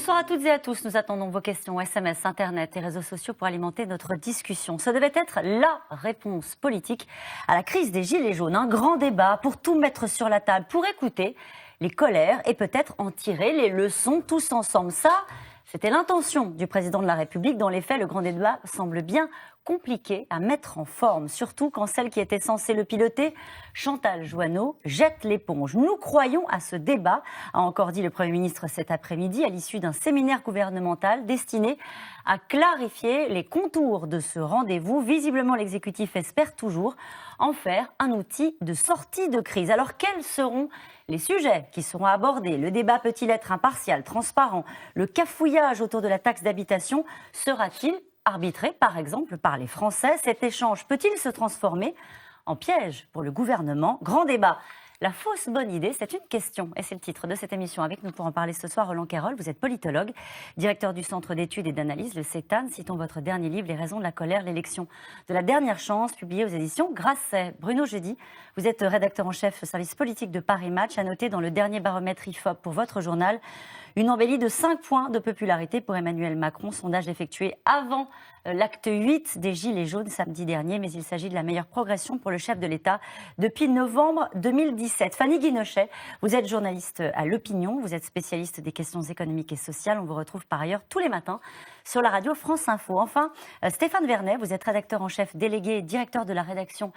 Bonsoir à toutes et à tous. Nous attendons vos questions SMS, Internet et réseaux sociaux pour alimenter notre discussion. Ce devait être la réponse politique à la crise des Gilets jaunes. Un grand débat pour tout mettre sur la table, pour écouter les colères et peut-être en tirer les leçons tous ensemble. Ça, c'était l'intention du président de la République. Dans les faits, le grand débat semble bien compliqué à mettre en forme, surtout quand celle qui était censée le piloter, Chantal Jouanneau, jette l'éponge. Nous croyons à ce débat, a encore dit le Premier ministre cet après-midi, à l'issue d'un séminaire gouvernemental destiné à clarifier les contours de ce rendez-vous. Visiblement, l'exécutif espère toujours en faire un outil de sortie de crise. Alors, quels seront les sujets qui seront abordés? Le débat peut-il être impartial, transparent? Le cafouillage autour de la taxe d'habitation sera-t-il arbitré, par exemple, par les Français? Cet échange peut-il se transformer en piège pour le gouvernement? Grand débat. La fausse bonne idée, c'est une question. Et c'est le titre de cette émission. Avec nous pour en parler ce soir, Roland Quérol. Vous êtes politologue, directeur du Centre d'études et d'analyse, le CETAN. Citons votre dernier livre, Les raisons de la colère, l'élection de la dernière chance, publié aux éditions Grasset. Bruno Jeudi, vous êtes rédacteur en chef au service politique de Paris Match. À noter dans le dernier baromètre IFOP pour votre journal, une embellie de 5 points de popularité pour Emmanuel Macron. Sondage effectué avant l'acte 8 des Gilets jaunes samedi dernier. Mais il s'agit de la meilleure progression pour le chef de l'État depuis novembre 2017. Fanny Guinochet, vous êtes journaliste à L'Opinion. Vous êtes spécialiste des questions économiques et sociales. On vous retrouve par ailleurs tous les matins sur la radio France Info. Enfin, Stéphane Vernet, vous êtes rédacteur en chef délégué et directeur de la rédaction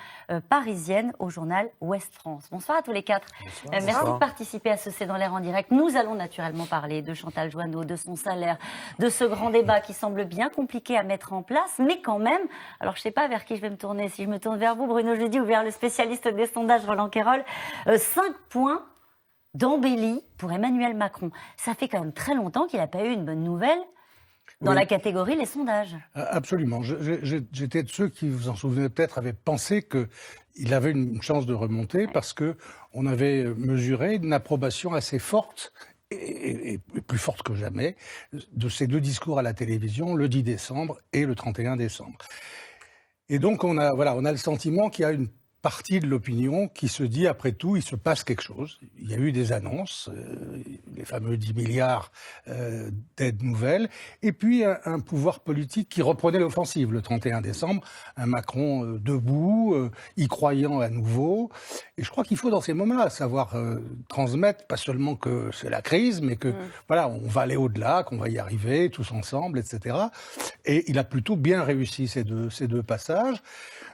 parisienne au journal Ouest France. Bonsoir à tous les quatre. Merci de participer à ce C'est dans l'air en direct. Nous allons naturellement parler de Chantal Jouanneau, de son salaire, de ce grand débat qui semble bien compliqué à mettre en place, mais quand même, alors je ne sais pas vers qui je vais me tourner, si je me tourne vers vous, Bruno Jeudi, ou vers le spécialiste des sondages, Roland Quérol, 5 points d'embellie pour Emmanuel Macron. Ça fait quand même très longtemps qu'il n'a pas eu une bonne nouvelle dans la catégorie les sondages. Absolument. J'étais de ceux qui, vous en souvenez peut-être, avaient pensé qu'il avait une chance de remonter parce qu'on avait mesuré une approbation assez forte et plus forte que jamais de ces deux discours à la télévision, le 10 décembre et le 31 décembre. Et donc on a le sentiment qu'il y a une partie de l'opinion qui se dit, après tout, il se passe quelque chose. Il y a eu des annonces, les fameux 10 milliards d'aides nouvelles, et puis un pouvoir politique qui reprenait l'offensive le 31 décembre, un Macron debout, y croyant à nouveau. Et je crois qu'il faut, dans ces moments-là, savoir transmettre, pas seulement que c'est la crise, mais que, voilà, on va aller au-delà, qu'on va y arriver, tous ensemble, etc. Et il a plutôt bien réussi ces deux passages.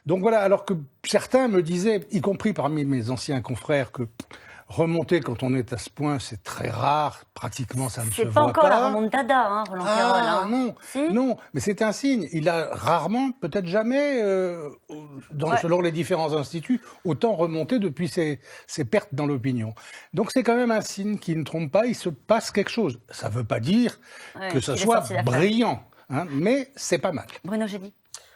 Donc voilà, alors que certains me disaient, y compris parmi mes anciens confrères, que remonter quand on est à ce point, c'est très rare, pratiquement ça ne se voit pas. C'est pas encore la remontada, hein, Roland Quérol. Hein. Non, si non, mais c'est un signe. Il a rarement, peut-être jamais, selon les différents instituts, autant remonté depuis ses pertes dans l'opinion. Donc c'est quand même un signe qui ne trompe pas, il se passe quelque chose. Ça ne veut pas dire que ce soit brillant, hein, mais c'est pas mal. Bruno Jeudi.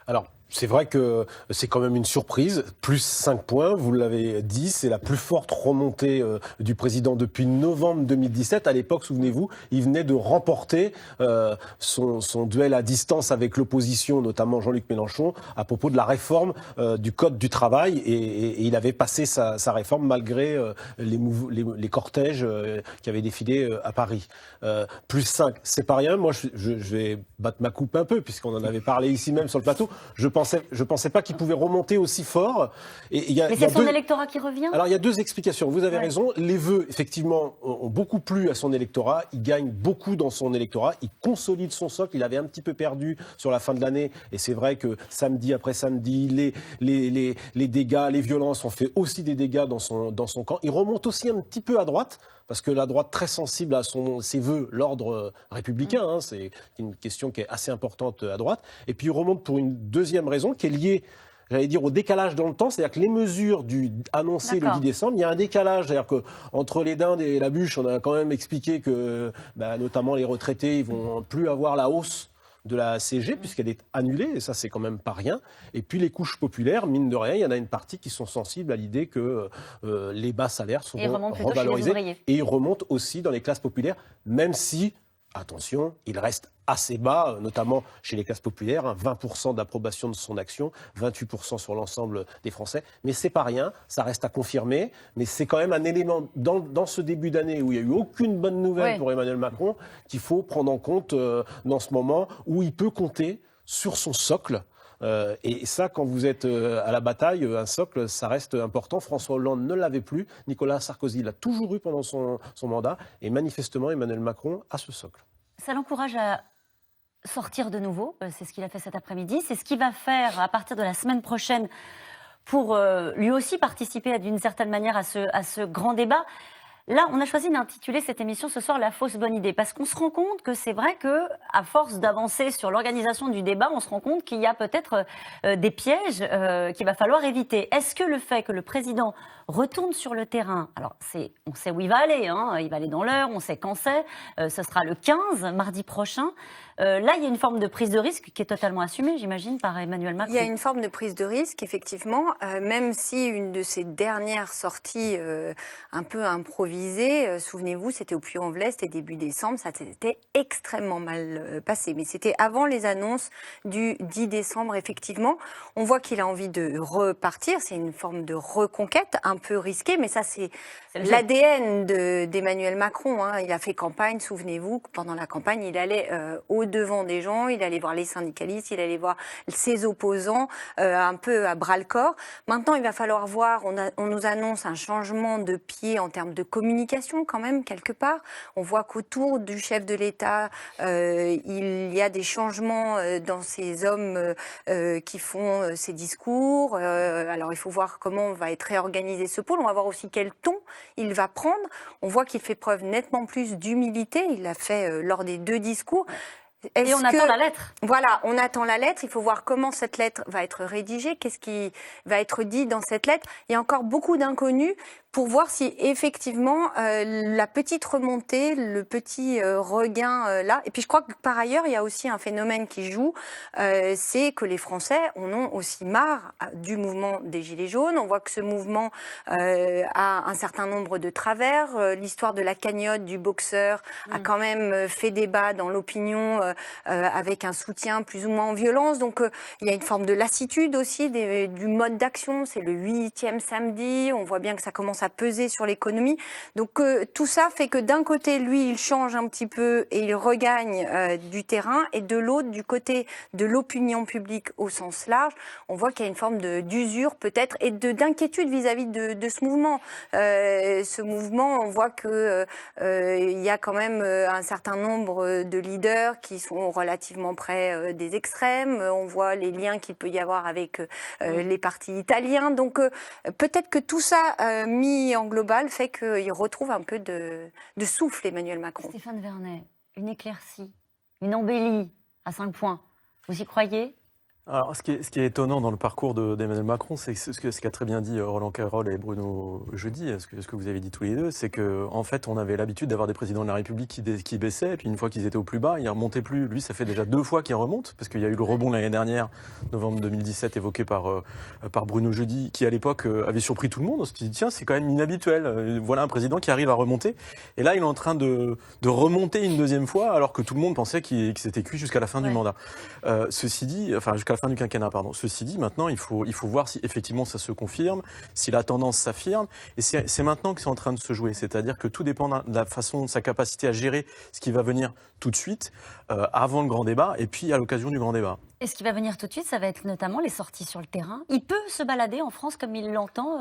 Alors, c'est vrai que c'est quand même une surprise, plus 5 points, vous l'avez dit, c'est la plus forte remontée du président depuis novembre 2017. À l'époque, souvenez-vous, il venait de remporter son duel à distance avec l'opposition, notamment Jean-Luc Mélenchon, à propos de la réforme du Code du travail, et il avait passé sa réforme malgré les cortèges qui avaient défilé à Paris. Plus 5, c'est pas rien. Moi, je vais battre ma coupe un peu, puisqu'on en avait parlé ici même sur le plateau. Je pensais pas qu'il pouvait remonter aussi fort. Mais c'est son électorat qui revient. Alors il y a deux explications. Vous avez raison. Les vœux, effectivement, ont beaucoup plu à son électorat. Il gagne beaucoup dans son électorat. Il consolide son socle. Il avait un petit peu perdu sur la fin de l'année. Et c'est vrai que samedi après samedi, les dégâts, les violences ont fait aussi des dégâts dans son camp. Il remonte aussi un petit peu à droite. Parce que la droite, très sensible à ses vœux, l'ordre républicain, hein, c'est une question qui est assez importante à droite. Et puis il remonte pour une deuxième raison qui est liée, j'allais dire, au décalage dans le temps. C'est-à-dire que les mesures annoncées le 10 décembre, il y a un décalage. C'est-à-dire qu'entre les dindes et la bûche, on a quand même expliqué que notamment les retraités, ils vont plus avoir la hausse de la CSG, puisqu'elle est annulée, et ça, c'est quand même pas rien. Et puis, les couches populaires, mine de rien, il y en a une partie qui sont sensibles à l'idée que les bas salaires seront revalorisés. Et ils remontent aussi dans les classes populaires, même si, attention, il reste assez bas, notamment chez les classes populaires, 20% d'approbation de son action, 28% sur l'ensemble des Français. Mais c'est pas rien, ça reste à confirmer, mais c'est quand même un élément dans ce début d'année où il n'y a eu aucune bonne nouvelle pour Emmanuel Macron qu'il faut prendre en compte dans ce moment où il peut compter sur son socle. Et ça, quand vous êtes à la bataille, un socle, ça reste important. François Hollande ne l'avait plus. Nicolas Sarkozy l'a toujours eu pendant son mandat. Et manifestement, Emmanuel Macron a ce socle. Ça l'encourage à sortir de nouveau. C'est ce qu'il a fait cet après-midi. C'est ce qu'il va faire à partir de la semaine prochaine pour lui aussi participer d'une certaine manière à ce grand débat. Là, on a choisi d'intituler cette émission ce soir « La fausse bonne idée » parce qu'on se rend compte que c'est vrai qu'à force d'avancer sur l'organisation du débat, on se rend compte qu'il y a peut-être des pièges qu'il va falloir éviter. Est-ce que le fait que le président retourne sur le terrain, alors on sait où il va aller, hein, il va aller dans l'heure, on sait quand c'est, ce sera le 15, mardi prochain. Là, il y a une forme de prise de risque qui est totalement assumée, j'imagine, par Emmanuel Macron. Il y a une forme de prise de risque, effectivement, même si une de ses dernières sorties un peu improvisées, souvenez-vous, c'était au Puy-en-Velay, c'était début décembre, ça s'était extrêmement mal passé. Mais c'était avant les annonces du 10 décembre, effectivement. On voit qu'il a envie de repartir, c'est une forme de reconquête, un peu risquée, mais ça, c'est l'ADN d'Emmanuel Macron. Hein. Il a fait campagne, souvenez-vous, pendant la campagne, il allait au-devant des gens, il allait voir les syndicalistes, il allait voir ses opposants, un peu à bras-le-corps. Maintenant, il va falloir voir, on nous annonce un changement de pied en termes de communication quand même, quelque part. On voit qu'autour du chef de l'État, il y a des changements dans ces hommes qui font ces discours. Alors, il faut voir comment va être réorganisé ce pôle. On va voir aussi quel ton il va prendre. On voit qu'il fait preuve nettement plus d'humilité. Il l'a fait lors des 2 discours. Et on attend la lettre. Voilà, on attend la lettre. Il faut voir comment cette lettre va être rédigée, qu'est-ce qui va être dit dans cette lettre. Il y a encore beaucoup d'inconnus pour voir si effectivement la petite remontée, le petit regain là. Et puis je crois que par ailleurs, il y a aussi un phénomène qui joue, c'est que les Français en ont aussi marre du mouvement des Gilets jaunes. On voit que ce mouvement a un certain nombre de travers. L'histoire de la cagnotte du boxeur a quand même fait débat dans l'opinion avec un soutien plus ou moins en violence. Donc il y a une forme de lassitude aussi du mode d'action. C'est le 8e samedi. On voit bien que ça commence à peser sur l'économie. Donc tout ça fait que d'un côté, lui, il change un petit peu et il regagne du terrain. Et de l'autre, du côté de l'opinion publique au sens large, on voit qu'il y a une forme d'usure peut-être et d'inquiétude vis-à-vis de ce mouvement. Ce mouvement, on voit que il y a quand même un certain nombre de leaders qui sont relativement près des extrêmes. On voit les liens qu'il peut y avoir avec les partis italiens. Donc peut-être que tout ça mis en global fait qu'il retrouve un peu de souffle, Emmanuel Macron. Stéphane Vernet, une éclaircie, une embellie à 5 points. Vous y croyez ? Alors, ce qui est étonnant dans le parcours d'Emmanuel Macron, c'est ce qu'a très bien dit Roland Cairol et Bruno jeudi, ce que vous avez dit tous les deux, c'est que en fait, on avait l'habitude d'avoir des présidents de la République qui baissaient, et puis une fois qu'ils étaient au plus bas, ils ne remontaient plus. Lui, ça fait déjà 2 fois qu'il remonte, parce qu'il y a eu le rebond l'année dernière, novembre 2017, évoqué par Bruno jeudi, qui à l'époque avait surpris tout le monde. On se dit, tiens, c'est quand même inhabituel. Voilà un président qui arrive à remonter. Et là, il est en train de remonter une 2e fois, alors que tout le monde pensait qu'il s'était cuit jusqu'à la fin du mandat. Ceci dit, enfin, jusqu'à la fin du quinquennat, pardon. Ceci dit, maintenant, il faut voir si effectivement ça se confirme, si la tendance s'affirme. Et c'est maintenant que c'est en train de se jouer. C'est-à-dire que tout dépend de la façon, de sa capacité à gérer ce qui va venir tout de suite, avant le grand débat, et puis à l'occasion du grand débat. Et ce qui va venir tout de suite, ça va être notamment les sorties sur le terrain. Il peut se balader en France comme il l'entend,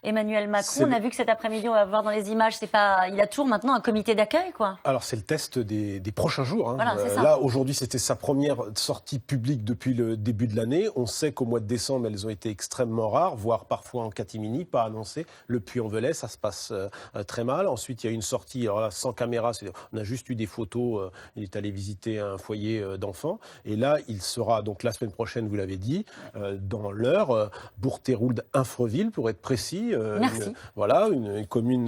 Emmanuel Macron. On a vu que cet après-midi, on va voir dans les images, il a toujours maintenant un comité d'accueil, quoi. Alors c'est le test des prochains jours. Hein. Voilà, c'est ça. Là, aujourd'hui, c'était sa première sortie publique depuis le début de l'année. On sait qu'au mois de décembre, elles ont été extrêmement rares, voire parfois en catimini, pas annoncées. Le Puy-en-Velay, ça se passe très mal. Ensuite, il y a une sortie, alors là, sans caméra. On a juste eu des photos. Il est allé visiter un foyer d'enfants. Et là, il sera sera donc la semaine prochaine, vous l'avez dit, dans l'Eure, Bourtéroulde-Infreville, pour être précis. Merci. Une commune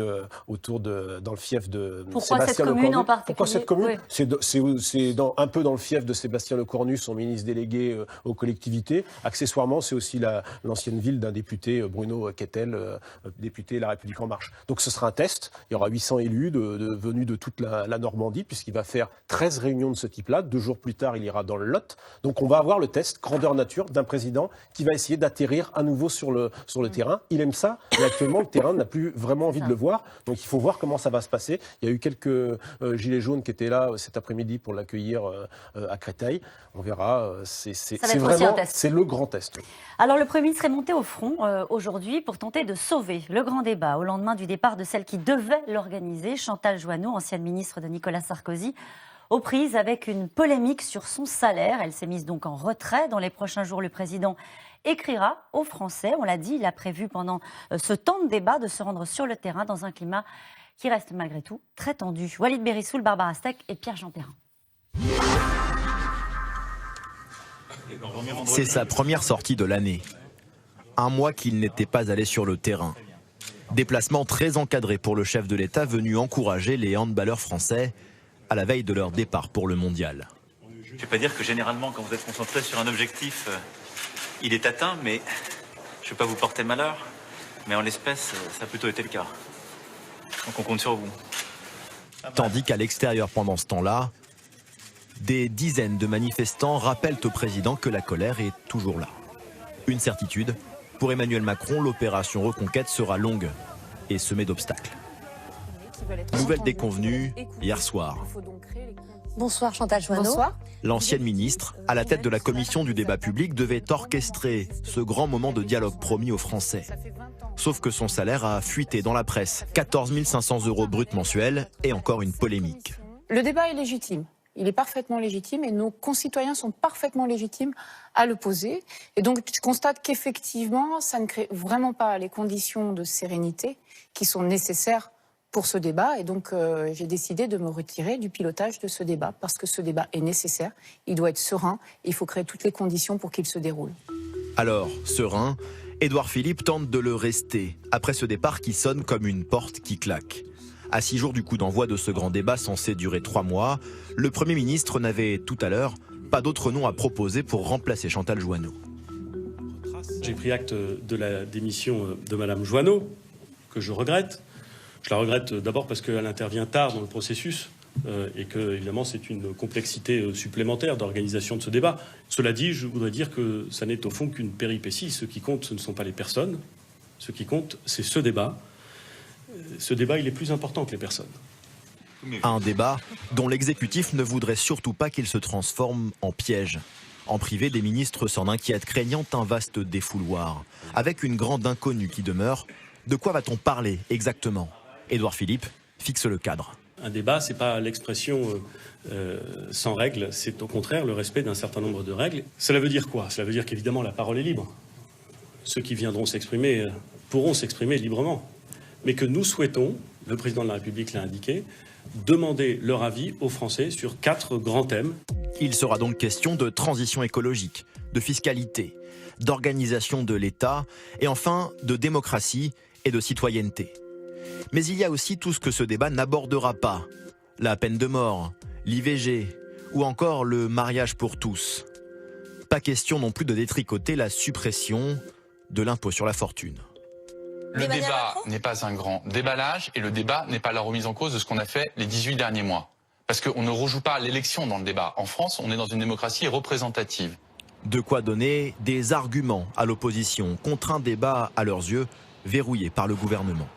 dans le fief de Pourquoi Sébastien cette commune Lecornu. en particulier? Pourquoi cette commune? Oui. C'est un peu dans le fief de Sébastien Lecornu, son ministre délégué aux collectivités. Accessoirement, c'est aussi l'ancienne ville d'un député, Bruno Kettel, député La République En Marche. Donc ce sera un test. Il y aura 800 élus venus de toute la Normandie, puisqu'il va faire 13 réunions de ce type-là. 2 jours plus tard, il ira dans le Lot. Donc on va avoir le test grandeur nature d'un président qui va essayer d'atterrir à nouveau sur le terrain. Il aime ça, mais actuellement, le terrain n'a plus vraiment envie de le voir. Donc il faut voir comment ça va se passer. Il y a eu quelques gilets jaunes qui étaient là cet après-midi pour l'accueillir à Créteil. On verra. C'est le grand test. Alors le Premier ministre est monté au front aujourd'hui pour tenter de sauver le grand débat au lendemain du départ de celle qui devait l'organiser, Chantal Joanneau, ancienne ministre de Nicolas Sarkozy, aux prises avec une polémique sur son salaire. Elle s'est mise donc en retrait. Dans les prochains jours, le président écrira aux Français. On l'a dit, il a prévu pendant ce temps de débat de se rendre sur le terrain dans un climat qui reste malgré tout très tendu. Walid Berissoul, Barbara Steck et Pierre-Jean Perrin. C'est sa première sortie de l'année. Un mois qu'il n'était pas allé sur le terrain. Déplacement très encadré pour le chef de l'État venu encourager les handballeurs français à la veille de leur départ pour le mondial. Je ne vais pas dire que généralement, quand vous êtes concentré sur un objectif, il est atteint, mais je ne vais pas vous porter malheur. Mais en l'espèce, ça a plutôt été le cas. Donc on compte sur vous. Tandis qu'à l'extérieur pendant ce temps-là, des dizaines de manifestants rappellent au président que la colère est toujours là. Une certitude, pour Emmanuel Macron, l'opération Reconquête sera longue et semée d'obstacles. Nouvelle déconvenue hier soir. Bonsoir Chantal Joanneau. Bonsoir. L'ancienne ministre, à la tête de la commission du débat public, devait orchestrer ce grand moment de dialogue promis aux Français. Sauf que son salaire a fuité dans la presse. 14 500 € brut mensuels et encore une polémique. Le débat est légitime. Il est parfaitement légitime et nos concitoyens sont parfaitement légitimes à le poser. Et donc, je constate qu'effectivement, ça ne crée vraiment pas les conditions de sérénité qui sont nécessaires pour ce débat. Et donc, j'ai décidé de me retirer du pilotage de ce débat parce que ce débat est nécessaire, il doit être serein, et il faut créer toutes les conditions pour qu'il se déroule. Alors, serein, Édouard Philippe tente de le rester, après ce départ qui sonne comme une porte qui claque. À 6 jours du coup d'envoi de ce grand débat censé durer 3 mois, le Premier ministre n'avait tout à l'heure pas d'autre nom à proposer pour remplacer Chantal Joanneau. J'ai pris acte de la démission de Madame Joanneau, que je regrette. Je la regrette d'abord parce qu'elle intervient tard dans le processus et que, évidemment, c'est une complexité supplémentaire d'organisation de ce débat. Cela dit, je voudrais dire que ça n'est au fond qu'une péripétie. Ce qui compte, ce ne sont pas les personnes. Ce qui compte, c'est ce débat. Ce débat, il est plus important que les personnes. Un débat dont l'exécutif ne voudrait surtout pas qu'il se transforme en piège. En privé, des ministres s'en inquiètent, craignant un vaste défouloir. Avec une grande inconnue qui demeure, de quoi va-t-on parler exactement ? Édouard Philippe fixe le cadre. Un débat, ce n'est pas l'expression sans règles, c'est au contraire le respect d'un certain nombre de règles. Cela veut dire quoi ? Cela veut dire qu'évidemment la parole est libre. Ceux qui viendront s'exprimer pourront s'exprimer librement. Mais que nous souhaitons, le président de la République l'a indiqué, demander leur avis aux Français sur 4 grands thèmes. Il sera donc question de transition écologique, de fiscalité, d'organisation de l'État et enfin de démocratie et de citoyenneté. Mais il y a aussi tout ce que ce débat n'abordera pas. La peine de mort, l'IVG ou encore le mariage pour tous. Pas question non plus de détricoter la suppression de l'impôt sur la fortune. Le débat n'est pas un grand déballage et le débat n'est pas la remise en cause de ce qu'on a fait les 18 derniers mois. Parce qu'on ne rejoue pas l'élection dans le débat. En France, on est dans une démocratie représentative. De quoi donner des arguments à l'opposition contre un débat, à leurs yeux, verrouillé par le gouvernement.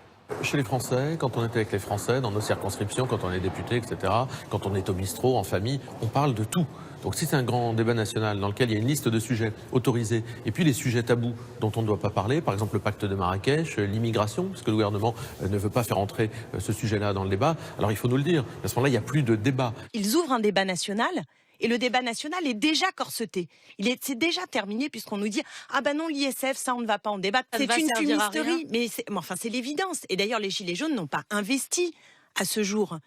Chez les Français, quand on est avec les Français, dans nos circonscriptions, quand on est député, etc., quand on est au bistrot, en famille, on parle de tout. Donc si c'est un grand débat national dans lequel il y a une liste de sujets autorisés, et puis les sujets tabous dont on ne doit pas parler, par exemple le pacte de Marrakech, l'immigration, parce que le gouvernement ne veut pas faire entrer ce sujet-là dans le débat, alors il faut nous le dire. À ce moment-là, il n'y a plus de débat. Ils ouvrent un débat national. Et le débat national est déjà corseté. C'est déjà terminé puisqu'on nous dit « Ah ben non, l'ISF, ça on ne va pas en débattre. » C'est une fumisterie, mais c'est l'évidence. Et d'ailleurs, les Gilets jaunes n'ont pas investi à ce jour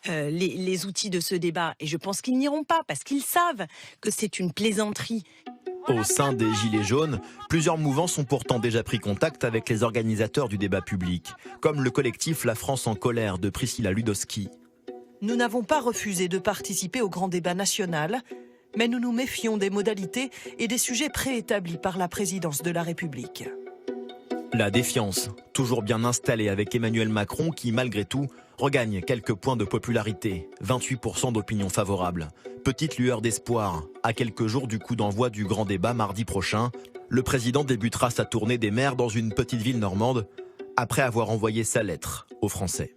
les outils de ce débat. Et je pense qu'ils n'iront pas, parce qu'ils savent que c'est une plaisanterie. Au sein des Gilets jaunes, plusieurs mouvements sont pourtant déjà pris contact avec les organisateurs du débat public, comme le collectif La France en colère de Priscilla Ludowski. Nous n'avons pas refusé de participer au grand débat national, mais nous nous méfions des modalités et des sujets préétablis par la présidence de la République. La défiance, toujours bien installée avec Emmanuel Macron qui, malgré tout, regagne quelques points de popularité, 28% d'opinion favorable. Petite lueur d'espoir, à quelques jours du coup d'envoi du grand débat mardi prochain, le président débutera sa tournée des maires dans une petite ville normande, après avoir envoyé sa lettre aux Français.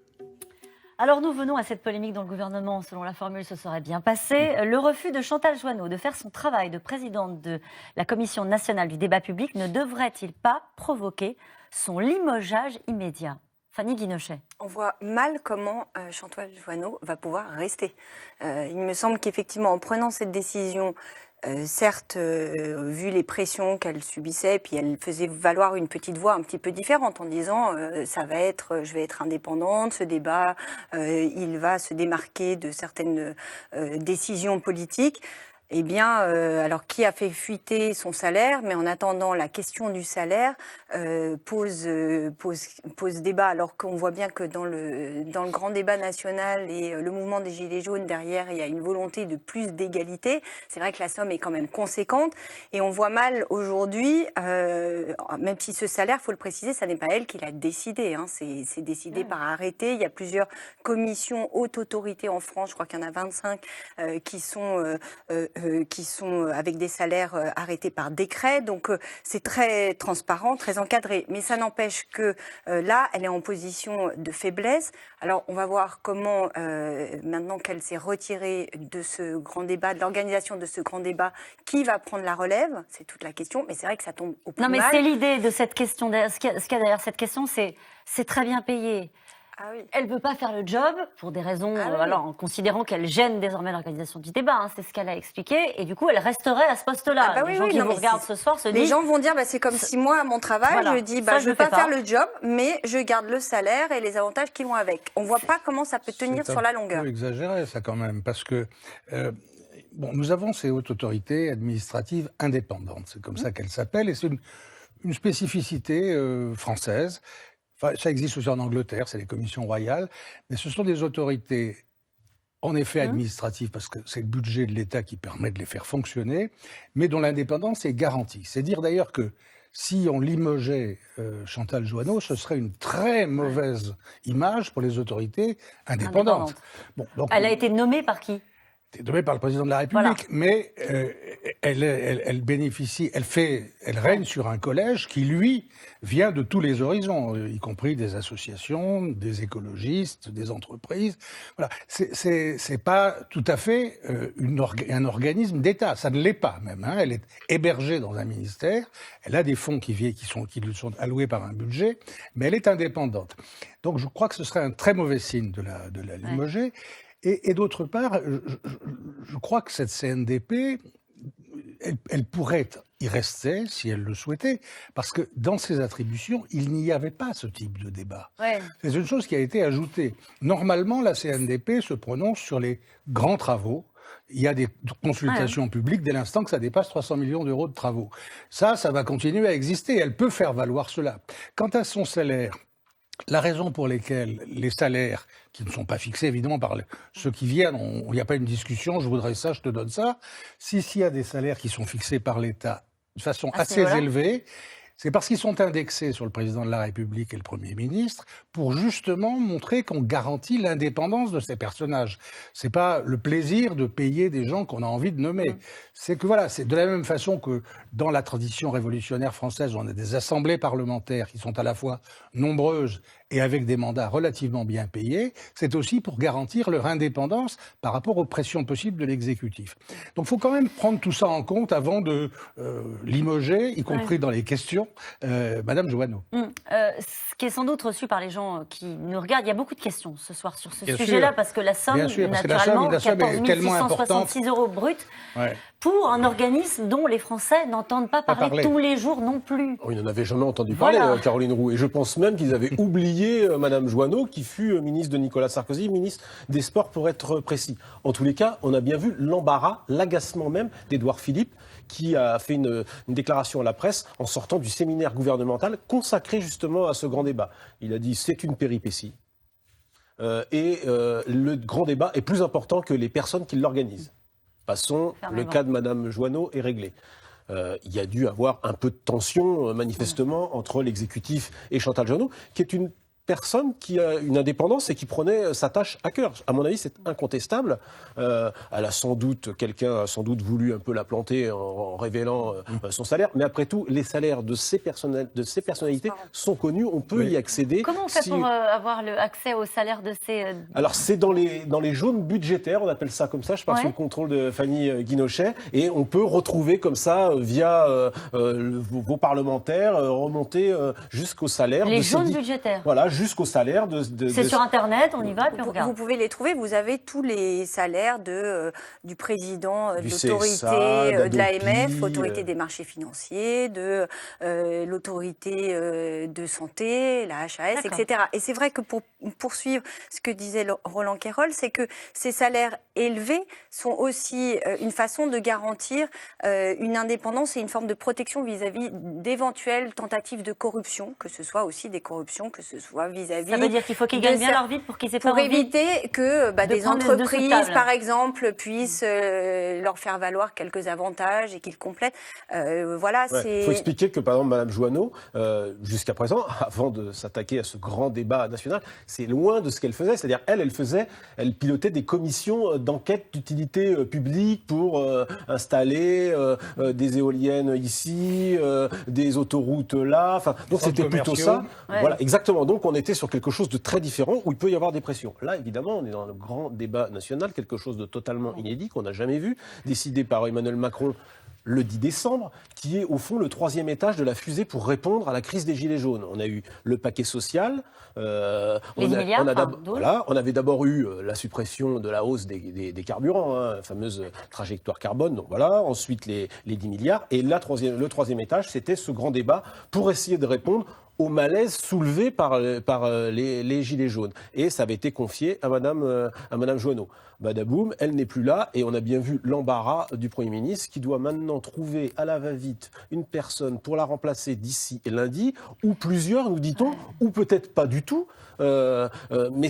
Alors nous venons à cette polémique dont le gouvernement, selon la formule, se serait bien passé. Le refus de Chantal Joanneau de faire son travail de présidente de la Commission nationale du débat public ne devrait-il pas provoquer son limogeage immédiat ? Fanny Guinochet. On voit mal comment Chantal Joanneau va pouvoir rester. Il me semble qu'effectivement, en prenant cette décision, certes, vu les pressions qu'elle subissait, puis elle faisait valoir une petite voix un petit peu différente en disant je vais être indépendante, ce débat, il va se démarquer de certaines décisions politiques. Eh bien, alors qui a fait fuiter son salaire, mais en attendant, la question du salaire pose débat, alors qu'on voit bien que dans le grand débat national et le mouvement des Gilets jaunes, derrière, il y a une volonté de plus d'égalité. C'est vrai que la somme est quand même conséquente, et on voit mal aujourd'hui, même si ce salaire, il faut le préciser, ça n'est pas elle qui l'a décidé, hein, c'est décidé par arrêté. Il y a plusieurs commissions haute autorité en France, je crois qu'il y en a 25 qui sont avec des salaires arrêtés par décret. Donc c'est très transparent, très encadré. Mais ça n'empêche que là, elle est en position de faiblesse. Alors on va voir comment, maintenant qu'elle s'est retirée de ce grand débat, de l'organisation de ce grand débat, qui va prendre la relève? C'est toute la question. Mais c'est vrai que ça tombe au plus mal. Non, mais c'est l'idée de cette question. Ce qu'il y a derrière cette question, c'est très bien payé. Ah oui. Elle ne peut pas faire le job pour des raisons, alors, en considérant qu'elle gêne désormais l'organisation du débat, hein, c'est ce qu'elle a expliqué, et du coup elle resterait à ce poste-là. Les gens qui vous regardent ce soir se disent... Les gens vont dire, c'est comme si moi, à mon travail, je dis, je ne veux pas faire le job, mais je garde le salaire et les avantages qui vont avec. On ne voit pas comment ça peut tenir sur la longueur. C'est un peu exagéré ça quand même, parce que nous avons ces hautes autorités administratives indépendantes, c'est comme ça qu'elles s'appellent, et c'est une spécificité française. Enfin, ça existe aussi en Angleterre, c'est les commissions royales, mais ce sont des autorités, en effet administratives, parce que c'est le budget de l'État qui permet de les faire fonctionner, mais dont l'indépendance est garantie. C'est dire d'ailleurs que si on limogeait Chantal Joanneau, ce serait une très mauvaise image pour les autorités indépendantes. Bon, donc, elle a été nommée par qui ? Nommée par le président de la République, mais elle bénéficie, elle règne sur un collège qui, lui, vient de tous les horizons, y compris des associations, des écologistes, des entreprises. Voilà, c'est pas tout à fait un organisme d'État, ça ne l'est pas même. Hein. Elle est hébergée dans un ministère, elle a des fonds qui lui sont alloués par un budget, mais elle est indépendante. Donc je crois que ce serait un très mauvais signe de la limoger. Ouais. Et d'autre part, je crois que cette CNDP, elle pourrait y rester si elle le souhaitait, parce que dans ses attributions, il n'y avait pas ce type de débat. Ouais. C'est une chose qui a été ajoutée. Normalement, la CNDP se prononce sur les grands travaux. Il y a des consultations publiques dès l'instant que ça dépasse 300 millions d'euros de travaux. Ça va continuer à exister. Elle peut faire valoir cela. Quant à son salaire, la raison pour laquelle les salaires, qui ne sont pas fixés évidemment par ceux qui viennent, il n'y a pas une discussion, je voudrais ça, je te donne ça. S'il y a des salaires qui sont fixés par l'État de façon assez élevée, c'est parce qu'ils sont indexés sur le président de la République et le Premier ministre pour justement montrer qu'on garantit l'indépendance de ces personnages. C'est pas le plaisir de payer des gens qu'on a envie de nommer. C'est que voilà, c'est de la même façon que dans la tradition révolutionnaire française, on a des assemblées parlementaires qui sont à la fois nombreuses et avec des mandats relativement bien payés, c'est aussi pour garantir leur indépendance par rapport aux pressions possibles de l'exécutif. Donc il faut quand même prendre tout ça en compte avant de limoger, y compris dans les questions. question, Madame Joanneau. Ce qui est sans doute reçu par les gens qui nous regardent, il y a beaucoup de questions ce soir sur ce Bien sujet-là, sûr. parce que la somme, Bien sûr, parce que naturellement, la somme est 14 tellement 666 euros brut, Ouais. pour un organisme dont les Français n'entendent pas parler tous les jours non plus. Oh, ils n'en avaient jamais entendu parler, Voilà. Caroline Roux. Et je pense même qu'ils avaient oublié Madame Joanneau, qui fut ministre de Nicolas Sarkozy, ministre des Sports pour être précis. En tous les cas, on a bien vu l'embarras, l'agacement même d'Édouard Philippe, qui a fait une déclaration à la presse en sortant du séminaire gouvernemental consacré justement à ce grand débat. Il a dit c'est une péripétie. Le grand débat est plus important que les personnes qui l'organisent. Passons, le cas de Madame Joanneau est réglé. Il y a dû avoir un peu de tension, manifestement, entre l'exécutif et Chantal Joanneau, qui est une personne qui a une indépendance et qui prenait sa tâche à cœur. À mon avis, c'est incontestable. Quelqu'un a sans doute voulu un peu la planter en révélant son salaire. Mais après tout, les salaires de ces personnalités sont connus. On peut y accéder. Comment on fait pour avoir accès au salaire de ces... Alors, c'est dans les jaunes budgétaires, on appelle ça comme ça. Je parle sous le contrôle de Fanny Guinochet. Et on peut retrouver comme ça, via vos parlementaires, remonter jusqu'au salaire. Les jaunes budgétaires. Voilà, jusqu'au salaire C'est sur Internet, on y va, puis on regarde. Vous pouvez les trouver, vous avez tous les salaires du président de l'autorité de l'AMF, autorité des marchés financiers, de l'autorité de santé, la HAS, etc. Et c'est vrai que pour poursuivre ce que disait Roland Quérol, c'est que ces salaires élevés sont aussi une façon de garantir une indépendance et une forme de protection vis-à-vis d'éventuelles tentatives de corruption, que ce soit aussi des corruptions, que ce soit vis-à-vis... Ça veut dire qu'il faut qu'ils gagnent bien leur vie pour qu'ils aient pas pour envie éviter que des prendre le dessus de entreprises, table. par exemple, puissent leur faire valoir quelques avantages et qu'ils complètent. Voilà, c'est... Il faut expliquer que, par exemple, Mme Joanneau, jusqu'à présent, avant de s'attaquer à ce grand débat national, c'est loin de ce qu'elle faisait. C'est-à-dire, elle pilotait des commissions d'enquête d'utilité publique pour installer des éoliennes ici, des autoroutes là. Enfin, donc c'était plutôt ça. Ouais. Voilà, exactement. Donc on était sur quelque chose de très différent où il peut y avoir des pressions. Là, évidemment, on est dans le grand débat national, quelque chose de totalement inédit qu'on n'a jamais vu, décidé par Emmanuel Macron le 10 décembre, qui est au fond le troisième étage de la fusée pour répondre à la crise des Gilets jaunes. On a eu le paquet social, on avait d'abord eu la suppression de la hausse des carburants, la fameuse trajectoire carbone, donc voilà, ensuite les 10 milliards, et le troisième étage, c'était ce grand débat pour essayer de répondre au malaise soulevé par les Gilets jaunes. Et ça avait été confié à Madame Joanneau. Badaboum, elle n'est plus là et on a bien vu l'embarras du Premier ministre qui doit maintenant trouver à la va-vite une personne pour la remplacer d'ici lundi, ou plusieurs, nous dit-on, ou peut-être pas du tout. Mais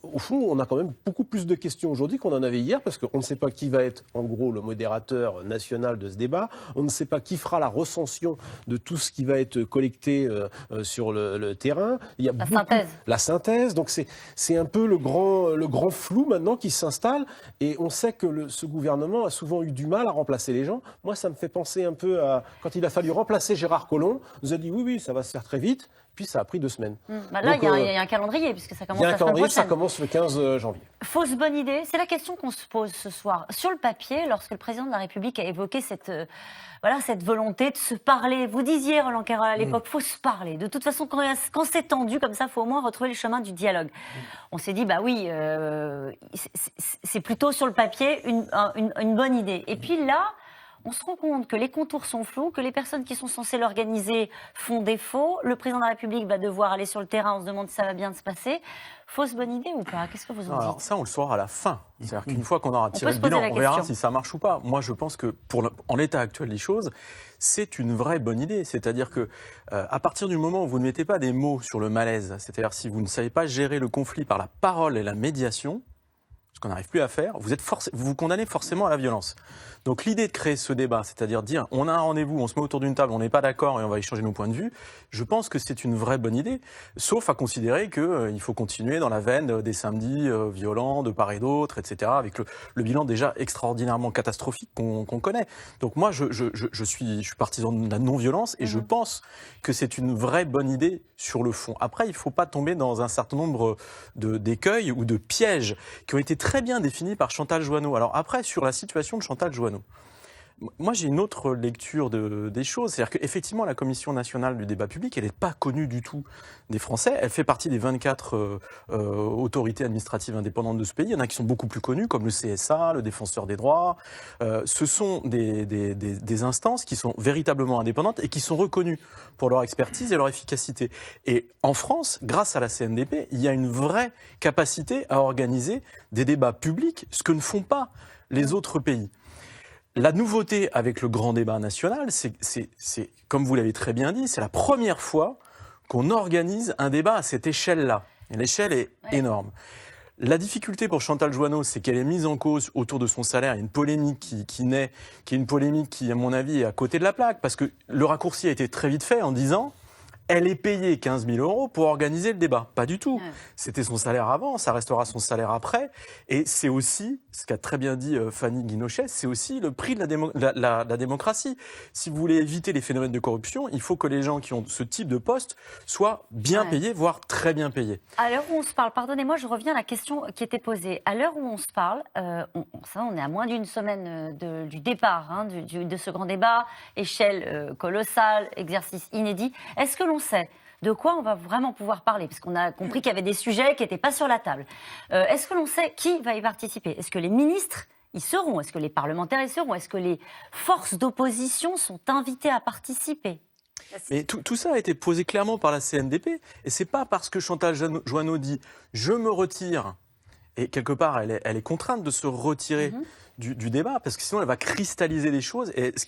au fond, on a quand même beaucoup plus de questions aujourd'hui qu'on en avait hier, parce qu'on ne sait pas qui va être, en gros, le modérateur national de ce débat. On ne sait pas qui fera la recension de tout ce qui va être collecté sur le terrain. Il y a la synthèse. Donc c'est un peu le grand flou maintenant qui s'installe. Et on sait que ce gouvernement a souvent eu du mal à remplacer les gens. Moi, ça me fait penser un peu à quand il a fallu remplacer Gérard Collomb. On nous a dit oui, ça va se faire très vite. Puis ça a pris 2 semaines. Là, il y a un calendrier, puisque ça commence la semaine prochaine. Il y a un calendrier, ça commence le 15 janvier. Fausse bonne idée, c'est la question qu'on se pose ce soir. Sur le papier, lorsque le président de la République a évoqué cette volonté de se parler, vous disiez, Roland Quérol, à l'époque, il faut se parler. De toute façon, quand c'est tendu comme ça, il faut au moins retrouver le chemin du dialogue. On s'est dit, c'est plutôt sur le papier une bonne idée. Et puis là, on se rend compte que les contours sont flous, que les personnes qui sont censées l'organiser font défaut. Le président de la République va devoir aller sur le terrain, on se demande si ça va bien se passer. Fausse bonne idée ou pas? Qu'est-ce que vous en dites? Alors ça, on le saura à la fin. C'est-à-dire qu'une fois qu'on aura tiré le bilan, on verra si ça marche ou pas. Moi, je pense que en l'état actuel des choses, c'est une vraie bonne idée. C'est-à-dire que à partir du moment où vous ne mettez pas des mots sur le malaise, c'est-à-dire si vous ne savez pas gérer le conflit par la parole et la médiation, ce qu'on n'arrive plus à faire, vous vous condamnez forcément à la violence. Donc l'idée de créer ce débat, c'est-à-dire dire on a un rendez-vous, on se met autour d'une table, on n'est pas d'accord et on va échanger nos points de vue, je pense que c'est une vraie bonne idée, sauf à considérer qu'il faut continuer dans la veine des samedis violents de part et d'autre, etc., avec le bilan déjà extraordinairement catastrophique qu'on connaît. Donc moi, je suis partisan de la non-violence et je pense que c'est une vraie bonne idée sur le fond. Après, il ne faut pas tomber dans un certain nombre d'écueils ou de pièges qui ont été très bien définis par Chantal Joanneau. Alors après, sur la situation de Chantal Joanneau, Moi, j'ai une autre lecture des choses. C'est-à-dire qu'effectivement, la Commission nationale du débat public, elle n'est pas connue du tout des Français. Elle fait partie des 24 autorités administratives indépendantes de ce pays. Il y en a qui sont beaucoup plus connues, comme le CSA, le Défenseur des droits. Ce sont des instances qui sont véritablement indépendantes et qui sont reconnues pour leur expertise et leur efficacité. Et en France, grâce à la CNDP, il y a une vraie capacité à organiser des débats publics, ce que ne font pas les autres pays. La nouveauté avec le grand débat national, c'est comme vous l'avez très bien dit, c'est la première fois qu'on organise un débat à cette échelle-là. Et l'échelle est énorme. La difficulté pour Chantal Joanneau, c'est qu'elle est mise en cause autour de son salaire. Il y a une polémique qui naît, qui est une polémique qui, à mon avis, est à côté de la plaque, parce que le raccourci a été très vite fait en disant... Elle est payée 15 000 € pour organiser le débat. Pas du tout. C'était son salaire avant, ça restera son salaire après. Et c'est aussi, ce qu'a très bien dit Fanny Guinochet, c'est aussi le prix de la démocratie. Si vous voulez éviter les phénomènes de corruption, il faut que les gens qui ont ce type de poste soient bien payés, voire très bien payés. À l'heure où on se parle, pardonnez-moi, je reviens à la question qui était posée. À l'heure où on se parle, on est à moins d'une semaine du départ de ce grand débat, échelle colossale, exercice inédit. Est-ce que l'on sait de quoi on va vraiment pouvoir parler? Parce qu'on a compris qu'il y avait des sujets qui n'étaient pas sur la table. Est-ce que l'on sait qui va y participer? Est-ce que les ministres y seront? Est-ce que les parlementaires y seront? Est-ce que les forces d'opposition sont invitées à participer? Mais tout ça a été posé clairement par la CNDP. Et c'est pas parce que Chantal Joanneau dit « je me retire », et quelque part elle est contrainte de se retirer du débat, parce que sinon elle va cristalliser les choses, et ce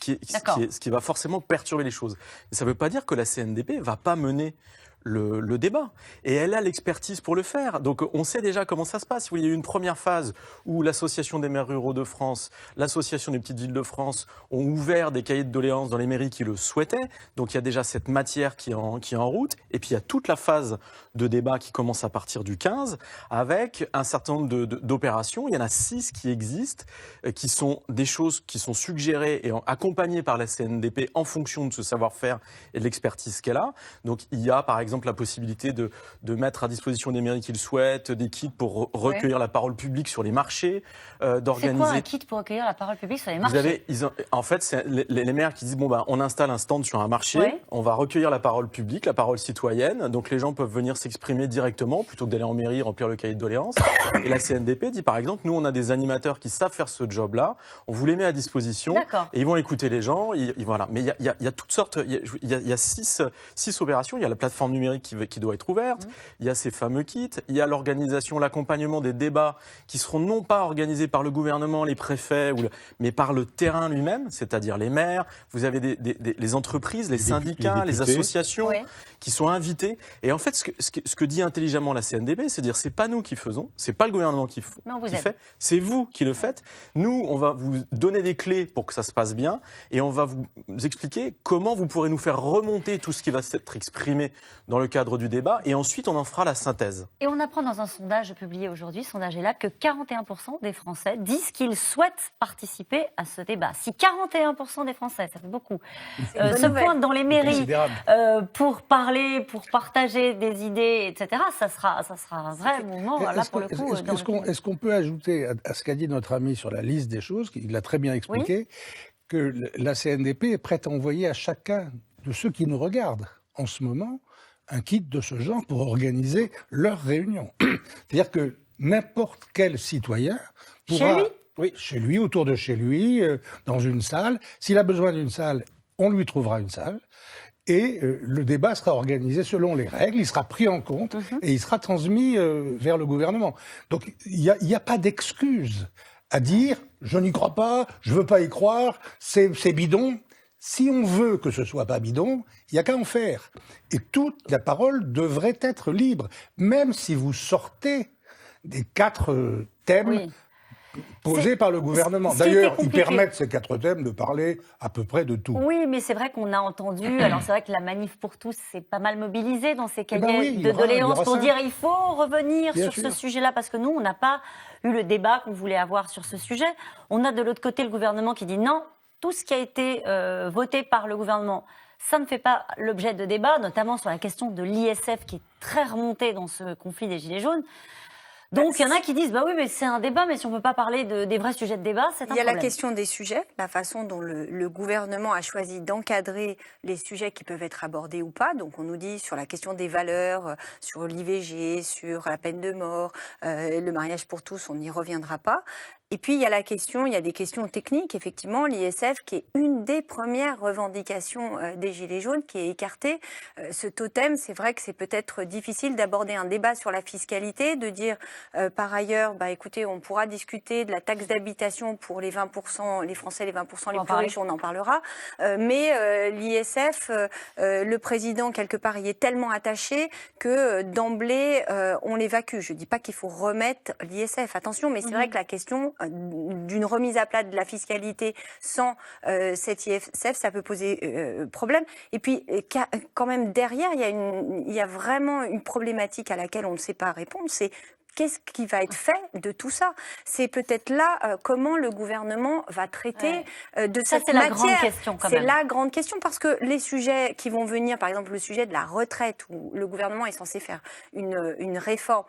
qui va forcément perturber les choses. Mais ça ne veut pas dire que la CNDP ne va pas mener le débat. Et elle a l'expertise pour le faire. Donc on sait déjà comment ça se passe. Il y a eu une première phase où l'Association des maires ruraux de France, l'Association des petites villes de France ont ouvert des cahiers de doléances dans les mairies qui le souhaitaient. Donc il y a déjà cette matière qui est en route. Et puis il y a toute la phase de débat qui commence à partir du 15 avec un certain nombre d'opérations. Il y en a 6 qui existent, qui sont des choses qui sont suggérées et accompagnées par la CNDP en fonction de ce savoir-faire et de l'expertise qu'elle a. Donc il y a par exemple la possibilité de mettre à disposition des mairies qui le souhaitent des kits pour recueillir la parole publique sur les marchés, d'organiser... C'est quoi un kit pour recueillir la parole publique sur les marchés? En fait, c'est les maires qui disent on installe un stand sur un marché, on va recueillir la parole publique, la parole citoyenne, donc les gens peuvent venir s'exprimer directement plutôt que d'aller en mairie remplir le cahier de doléances. Et la CNDP dit par exemple, nous on a des animateurs qui savent faire ce job-là, on vous les met à disposition et ils vont écouter les gens. Voilà. Mais il y a toutes sortes, il y a 6 opérations. Il y a la plateforme numérique qui doit être ouverte, il y a ces fameux kits, il y a l'organisation, l'accompagnement des débats qui seront non pas organisés par le gouvernement, les préfets, mais par le terrain lui-même, c'est-à-dire les maires, vous avez les entreprises, les syndicats, les associations qui sont invités. Et en fait, ce que dit intelligemment la CNDP, c'est dire c'est pas nous qui faisons, c'est pas le gouvernement qui fait, c'est vous qui le faites. Nous, on va vous donner des clés pour que ça se passe bien et on va vous expliquer comment vous pourrez nous faire remonter tout ce qui va s'être exprimé dans le cadre du débat et ensuite on en fera la synthèse. Et on apprend dans un sondage publié aujourd'hui, sondage ELAB, que 41% des Français disent qu'ils souhaitent participer à ce débat. Si 41% des Français, ça fait beaucoup, se pointent dans les mairies pour parler, pour partager des idées, etc., ça sera un vrai mouvement, là, pour le coup. Est-ce qu'on peut ajouter à ce qu'a dit notre ami sur la liste des choses, il l'a très bien expliqué, que la CNDP est prête à envoyer à chacun de ceux qui nous regardent en ce moment un kit de ce genre pour organiser leur réunion. C'est-à-dire que n'importe quel citoyen pourra... Chez lui, autour de chez lui, dans une salle. S'il a besoin d'une salle, on lui trouvera une salle. Et le débat sera organisé selon les règles, il sera pris en compte et il sera transmis vers le gouvernement. Donc il n'y a pas d'excuse à dire « je n'y crois pas, je ne veux pas y croire, c'est bidon ». Si on veut que ce soit pas bidon, il n'y a qu'à en faire. Et toute la parole devrait être libre, même si vous sortez des 4 thèmes posés par le gouvernement. D'ailleurs, ils permettent ces 4 thèmes de parler à peu près de tout. Oui, mais c'est vrai qu'on a entendu, alors c'est vrai que la Manif pour tous s'est pas mal mobilisée dans ces cahiers de doléances pour dire il faut revenir sur ce sujet-là, parce que nous, on n'a pas eu le débat qu'on voulait avoir sur ce sujet. On a de l'autre côté le gouvernement qui dit non, tout ce qui a été voté par le gouvernement, ça ne fait pas l'objet de débat, notamment sur la question de l'ISF qui est très remontée dans ce conflit des Gilets jaunes. Donc il y en a qui disent, bah oui, mais c'est un débat, mais si on ne peut pas parler des vrais sujets de débat, c'est un problème. Il y a la question des sujets, la façon dont le gouvernement a choisi d'encadrer les sujets qui peuvent être abordés ou pas. Donc on nous dit sur la question des valeurs, sur l'IVG, sur la peine de mort, le mariage pour tous, on n'y reviendra pas. Et puis il y a des questions techniques, effectivement, l'ISF qui est une des premières revendications des Gilets jaunes qui est écartée. Ce totem, c'est vrai que c'est peut-être difficile d'aborder un débat sur la fiscalité, de dire par ailleurs, écoutez, on pourra discuter de la taxe d'habitation pour les 20%, les Français les 20% les plus riches, on en parlera. Mais l'ISF, le président, quelque part, y est tellement attaché que d'emblée, on l'évacue. Je ne dis pas qu'il faut remettre l'ISF, attention, mais c'est vrai que la question d'une remise à plat de la fiscalité sans cet ISF, ça peut poser problème. Et puis, quand même, derrière, il y a vraiment une problématique à laquelle on ne sait pas répondre, c'est qu'est-ce qui va être fait de tout ça? C'est peut-être là comment le gouvernement va traiter de cette matière. C'est la grande question quand même. C'est la grande question parce que les sujets qui vont venir, par exemple le sujet de la retraite, où le gouvernement est censé faire une réforme,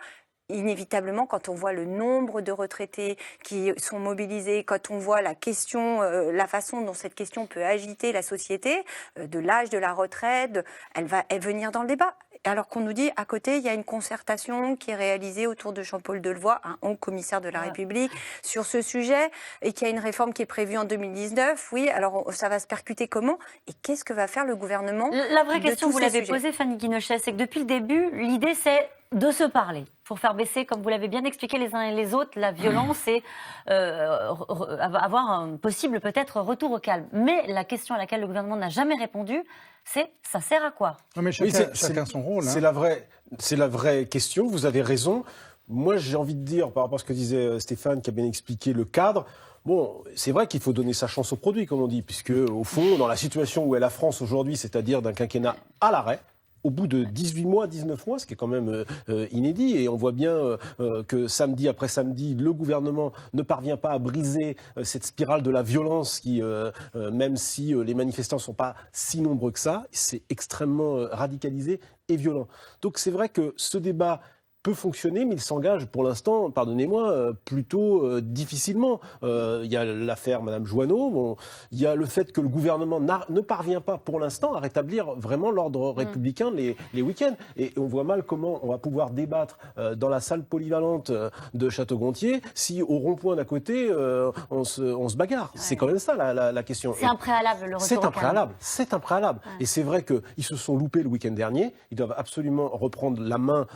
inévitablement, quand on voit le nombre de retraités qui sont mobilisés, quand on voit la question, la façon dont cette question peut agiter la société, de l'âge de la retraite, elle va venir dans le débat. Alors qu'on nous dit, à côté, il y a une concertation qui est réalisée autour de Jean-Paul Delevoye, un haut commissaire de la République, sur ce sujet, et qu'il y a une réforme qui est prévue en 2019. Oui, alors ça va se percuter comment? Et qu'est-ce que va faire le gouvernement? La vraie question, vous l'avez posée, Fanny Guinochet, c'est que depuis le début, l'idée, c'est de se parler pour faire baisser, comme vous l'avez bien expliqué les uns et les autres, la violence et avoir un possible peut-être retour au calme. Mais la question à laquelle le gouvernement n'a jamais répondu, c'est ça sert à quoi? Non mais chacun son rôle. C'est la vraie question, vous avez raison. Moi j'ai envie de dire, par rapport à ce que disait Stéphane qui a bien expliqué le cadre, bon, c'est vrai qu'il faut donner sa chance au produit, comme on dit, puisque au fond, dans la situation où est la France aujourd'hui, c'est-à-dire d'un quinquennat à l'arrêt, au bout de 18 mois, 19 mois, ce qui est quand même inédit. Et on voit bien que samedi après samedi, le gouvernement ne parvient pas à briser cette spirale de la violence qui, même si les manifestants ne sont pas si nombreux que ça, c'est extrêmement radicalisé et violent. Donc c'est vrai que ce débat peut fonctionner, mais il s'engage pour l'instant, pardonnez-moi, plutôt difficilement. Il y a l'affaire Madame Joanneau, bon, il y a le fait que le gouvernement ne parvient pas pour l'instant à rétablir vraiment l'ordre républicain les week-ends. Et on voit mal comment on va pouvoir débattre dans la salle polyvalente de Château-Gontier si au rond-point d'à côté on se bagarre. Ouais. C'est quand même ça la question. C'est un préalable, le retour au calme. C'est un préalable. Ouais. Et c'est vrai qu'ils se sont loupés le week-end dernier. Ils doivent absolument reprendre la main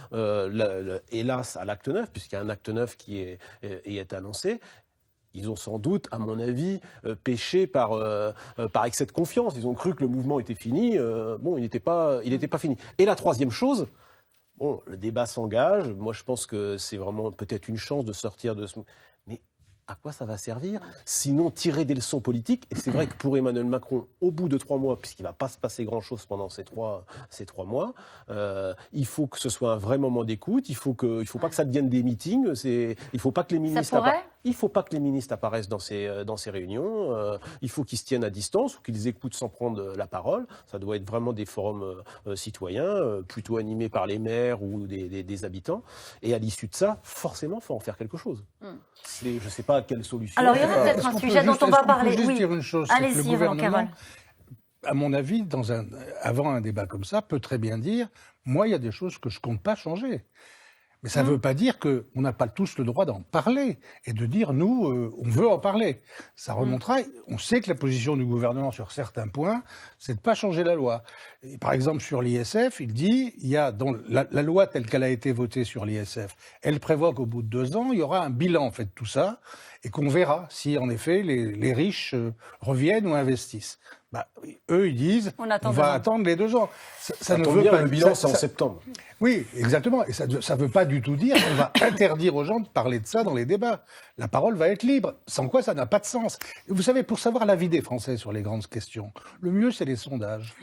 hélas, à l'acte 9, puisqu'il y a un acte 9 qui est annoncé. Ils ont sans doute, à mon avis, péché par excès de confiance. Ils ont cru que le mouvement était fini. Bon, il n'était pas fini. Et la troisième chose, bon, le débat s'engage. Moi, je pense que c'est vraiment peut-être une chance de sortir de ce... Mais à quoi ça va servir? Sinon, tirer des leçons politiques. Et c'est vrai que pour Emmanuel Macron, au bout de 3 mois, puisqu'il ne va pas se passer grand-chose pendant ces 3 mois, il faut que ce soit un vrai moment d'écoute. Il ne faut pas que ça devienne des meetings. Il ne faut pas que les ministres... Il ne faut pas que les ministres apparaissent dans ces réunions. Il faut qu'ils se tiennent à distance ou qu'ils écoutent sans prendre la parole. Ça doit être vraiment des forums citoyens, plutôt animés par les maires ou des habitants. Et à l'issue de ça, forcément, il faut en faire quelque chose. Je ne sais pas quelle solution. Alors, il y a peut-être un sujet dont on va parler. Je peux juste dire une chose. Allez-y, le gouvernement, à mon avis, avant un débat comme ça, peut très bien dire « Moi, il y a des choses que je ne compte pas changer ». Mais ça ne veut pas dire qu'on n'a pas tous le droit d'en parler et de dire, nous, on veut en parler. Ça remontera, on sait que la position du gouvernement sur certains points, c'est de ne pas changer la loi. Et par exemple, sur l'ISF, il dit, il y a dans la loi telle qu'elle a été votée sur l'ISF, elle prévoit qu'au bout de 2 ans, il y aura un bilan fait de tout ça et qu'on verra si, en effet, les riches reviennent ou investissent. Eux, ils disent, on va attendre les 2 ans. Ça ne veut pas le bilan, c'est en septembre. Oui, exactement. Et ça ne veut pas du tout dire qu'on va interdire aux gens de parler de ça dans les débats. la parole va être libre. Sans quoi, ça n'a pas de sens. Et vous savez, pour savoir l'avis des Français sur les grandes questions, le mieux, c'est les sondages.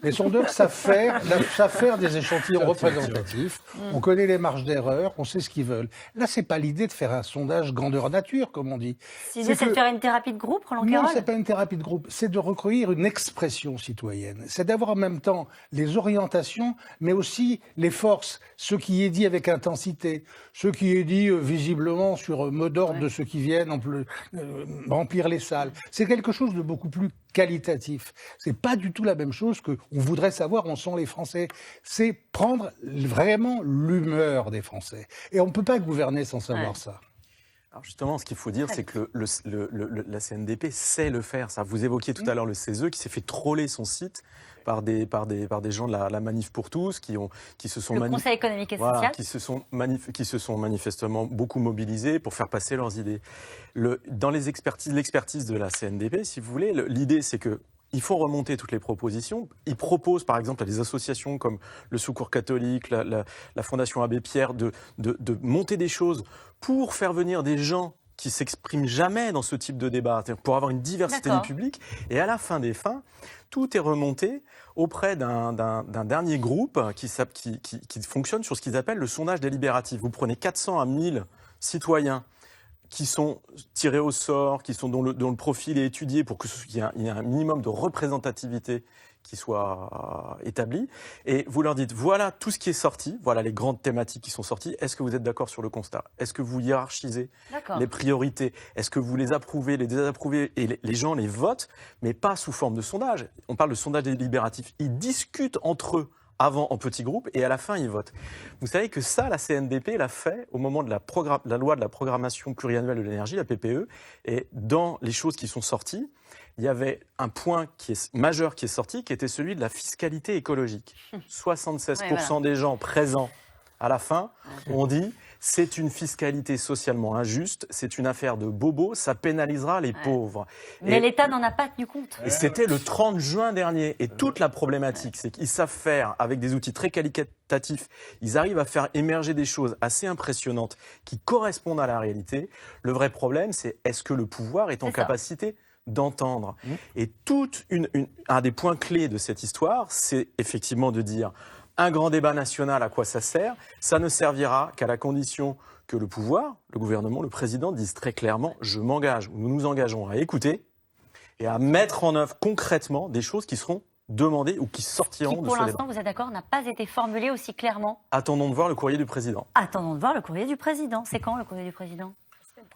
Les sondeurs savent faire des échantillons représentatifs. On connaît les marges d'erreur, on sait ce qu'ils veulent. Là, c'est pas l'idée de faire un sondage grandeur nature, comme on dit. L'idée, c'est de faire une thérapie de groupe, Roland Quérol ? Non, c'est pas une thérapie de groupe. C'est de recueillir une expression citoyenne. C'est d'avoir en même temps les orientations, mais aussi les forces. Ce qui est dit avec intensité, ce qui est dit visiblement sur mot d'ordre de ceux qui viennent remplir les salles. C'est quelque chose de beaucoup plus qualitatif. C'est pas du tout la même chose que on voudrait savoir où sont les Français. C'est prendre vraiment l'humeur des Français. Et on ne peut pas gouverner sans savoir ça. Alors justement, ce qu'il faut dire, c'est que la CNDP sait le faire. Ça, vous évoquiez tout à l'heure le CESE qui s'est fait troller son site par des gens de la Manif pour tous qui se sont le Conseil économique et social qui se sont manifestement beaucoup mobilisés pour faire passer leurs idées. Dans l'expertise de la CNDP, si vous voulez, l'idée c'est que il faut remonter toutes les propositions. Ils proposent, par exemple, à des associations comme le Secours catholique, la Fondation Abbé Pierre, de monter des choses pour faire venir des gens qui s'expriment jamais dans ce type de débat, pour avoir une diversité du public. Et à la fin des fins, tout est remonté auprès d'un dernier groupe qui fonctionne sur ce qu'ils appellent le sondage délibératif. Vous prenez 400 à 1000 citoyens qui sont tirés au sort, dont le profil est étudié pour qu'il y ait un minimum de représentativité qui soit établi. Et vous leur dites, voilà tout ce qui est sorti, voilà les grandes thématiques qui sont sorties. Est-ce que vous êtes d'accord sur le constat ? Est-ce que vous hiérarchisez les priorités ? Est-ce que vous les approuvez, les désapprouvez ? Et les gens les votent, mais pas sous forme de sondage. On parle de sondage délibératif. Ils discutent entre eux avant en petits groupes, et à la fin, ils votent. Vous savez que ça, la CNDP l'a fait au moment de la loi de la programmation pluriannuelle de l'énergie, la PPE, et dans les choses qui sont sorties, il y avait un point majeur qui est sorti, qui était celui de la fiscalité écologique. 76% des gens présents à la fin ont dit c'est une fiscalité socialement injuste, c'est une affaire de bobos, ça pénalisera les pauvres. Mais l'État n'en a pas tenu compte. Et c'était le 30 juin dernier. Et toute la problématique, c'est qu'ils savent faire, avec des outils très qualitatifs, ils arrivent à faire émerger des choses assez impressionnantes qui correspondent à la réalité. Le vrai problème, c'est est-ce que le pouvoir est en capacité d'entendre. Et un des points clés de cette histoire, c'est effectivement de dire un grand débat national, à quoi ça sert ? Ça ne servira qu'à la condition que le pouvoir, le gouvernement, le président dise très clairement « je m'engage » ou « nous nous engageons à écouter » et à mettre en œuvre concrètement des choses qui seront demandées ou qui sortiront de ce débat. Pour l'instant, vous êtes d'accord, n'a pas été formulé aussi clairement. Attendons de voir le courrier du président. Attendons de voir le courrier du président. C'est quand le courrier du président ?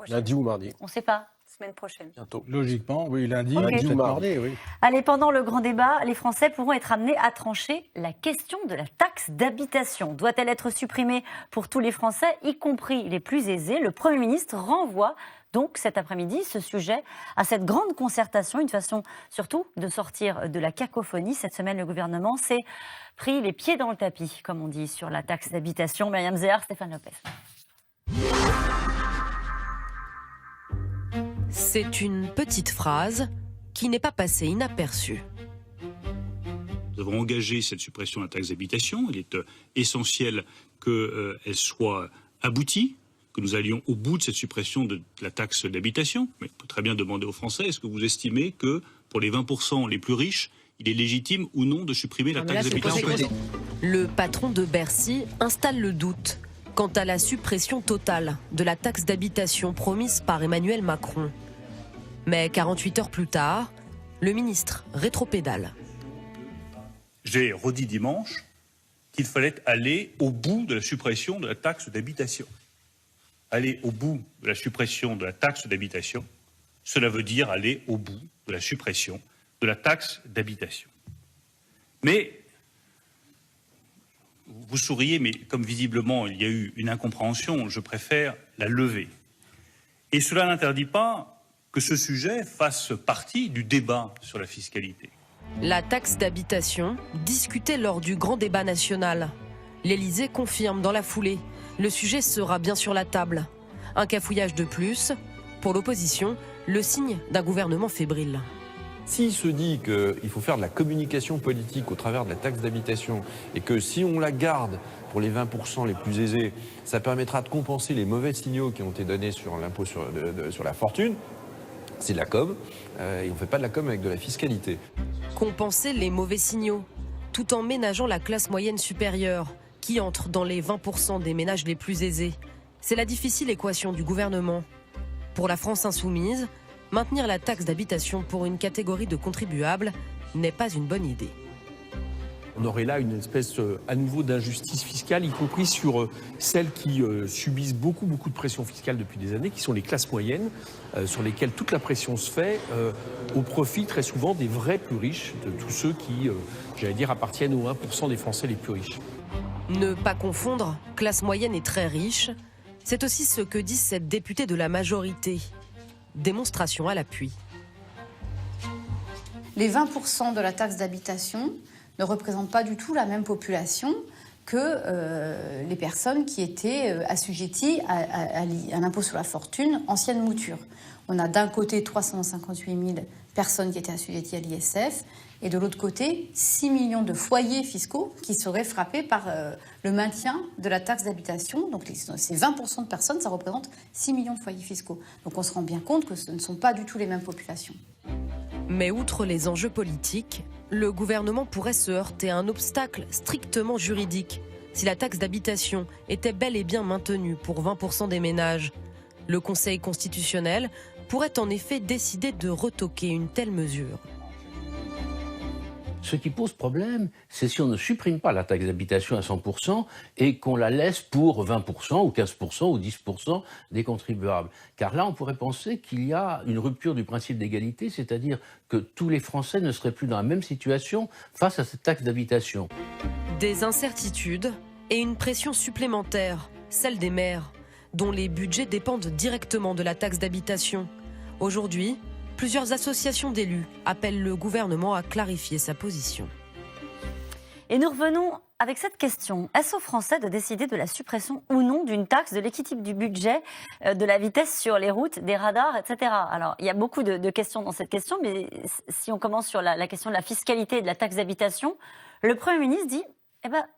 Lundi ou mardi. On ne sait pas. Semaine prochaine. Bientôt. Logiquement, oui, lundi ou mardi, oui. Allez, pendant le grand débat, les Français pourront être amenés à trancher la question de la taxe d'habitation. Doit-elle être supprimée pour tous les Français, y compris les plus aisés ? Le Premier ministre renvoie donc cet après-midi ce sujet à cette grande concertation, une façon surtout de sortir de la cacophonie. Cette semaine, le gouvernement s'est pris les pieds dans le tapis, comme on dit, sur la taxe d'habitation. Myriam Zéhar, Stéphane Lopez. C'est une petite phrase qui n'est pas passée inaperçue. Nous avons engagé cette suppression de la taxe d'habitation. Il est essentiel qu'elle soit aboutie, que nous allions au bout de cette suppression de la taxe d'habitation. Mais on peut très bien demander aux Français, est-ce que vous estimez que pour les 20% les plus riches, il est légitime ou non de supprimer la taxe d'habitation ? Le patron de Bercy installe le doute quant à la suppression totale de la taxe d'habitation promise par Emmanuel Macron. Mais 48 heures plus tard, le ministre rétropédale. J'ai redit dimanche qu'il fallait aller au bout de la suppression de la taxe d'habitation. Aller au bout de la suppression de la taxe d'habitation, cela veut dire aller au bout de la suppression de la taxe d'habitation. Mais vous souriez, mais comme visiblement il y a eu une incompréhension, je préfère la lever. Et cela n'interdit pas que ce sujet fasse partie du débat sur la fiscalité. La taxe d'habitation, discutée lors du grand débat national. L'Élysée confirme dans la foulée. Le sujet sera bien sur la table. Un cafouillage de plus. Pour l'opposition, le signe d'un gouvernement fébrile. S'il se dit qu'il faut faire de la communication politique au travers de la taxe d'habitation et que si on la garde pour les 20% les plus aisés, ça permettra de compenser les mauvais signaux qui ont été donnés sur l'impôt sur la fortune, c'est de la com, et on ne fait pas de la com avec de la fiscalité. Compenser les mauvais signaux, tout en ménageant la classe moyenne supérieure, qui entre dans les 20% des ménages les plus aisés. C'est la difficile équation du gouvernement. Pour la France insoumise, maintenir la taxe d'habitation pour une catégorie de contribuables n'est pas une bonne idée. On aurait là une espèce à nouveau d'injustice fiscale, y compris sur celles qui subissent beaucoup de pression fiscale depuis des années, qui sont les classes moyennes, sur lesquelles toute la pression se fait au profit très souvent des vrais plus riches, de tous ceux qui, appartiennent aux 1% des Français les plus riches. Ne pas confondre classe moyenne et très riche, c'est aussi ce que dit cette députée de la majorité. Démonstration à l'appui. Les 20% de la taxe d'habitation ne représentent pas du tout la même population que les personnes qui étaient assujetties à l'impôt sur la fortune ancienne mouture. On a d'un côté 358 000 personnes qui étaient assujetties à l'ISF et de l'autre côté 6 millions de foyers fiscaux qui seraient frappés par le maintien de la taxe d'habitation. Donc ces 20% de personnes, ça représente 6 millions de foyers fiscaux. Donc on se rend bien compte que ce ne sont pas du tout les mêmes populations. Mais outre les enjeux politiques, le gouvernement pourrait se heurter à un obstacle strictement juridique si la taxe d'habitation était bel et bien maintenue pour 20% des ménages. Le Conseil constitutionnel pourrait en effet décider de retoquer une telle mesure. Ce qui pose problème, c'est si on ne supprime pas la taxe d'habitation à 100% et qu'on la laisse pour 20% ou 15% ou 10% des contribuables. Car là, on pourrait penser qu'il y a une rupture du principe d'égalité, c'est-à-dire que tous les Français ne seraient plus dans la même situation face à cette taxe d'habitation. Des incertitudes et une pression supplémentaire, celle des maires, dont les budgets dépendent directement de la taxe d'habitation. Aujourd'hui, plusieurs associations d'élus appellent le gouvernement à clarifier sa position. Et nous revenons avec cette question. Est-ce aux Français de décider de la suppression ou non d'une taxe, de l'équilibre du budget, de la vitesse sur les routes, des radars, etc. Alors, il y a beaucoup de questions dans cette question, mais si on commence sur la question de la fiscalité et de la taxe d'habitation, le Premier ministre dit,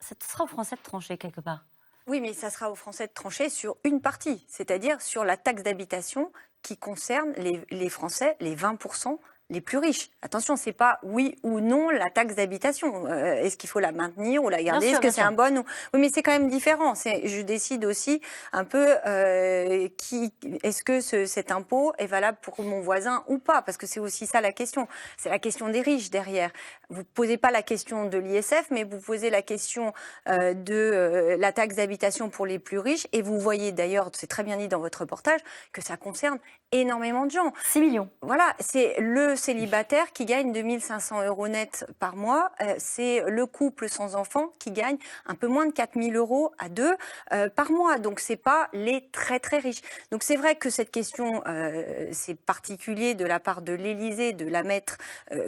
ce sera aux Français de trancher quelque part. Oui, mais ça sera aux Français de trancher sur une partie, c'est-à-dire sur la taxe d'habitation qui concerne les Français, les 20% les plus riches. Attention, c'est pas oui ou non la taxe d'habitation. Est-ce qu'il faut la maintenir ou la garder? Est-ce que c'est un bon ou... Oui, mais c'est quand même différent. Je décide aussi un peu est-ce que cet impôt est valable pour mon voisin ou pas? Parce que c'est aussi ça la question. C'est la question des riches derrière. Vous posez pas la question de l'ISF, mais vous posez la question de la taxe d'habitation pour les plus riches. Et vous voyez d'ailleurs, c'est très bien dit dans votre reportage, que ça concerne énormément de gens. 6 millions. Voilà, c'est le célibataire qui gagne 2 500 € net par mois. C'est le couple sans enfant qui gagne un peu moins de 4 000 € à deux par mois. Donc, c'est pas les très, très riches. Donc, c'est vrai que cette question, c'est particulier de la part de l'Élysée de la mettre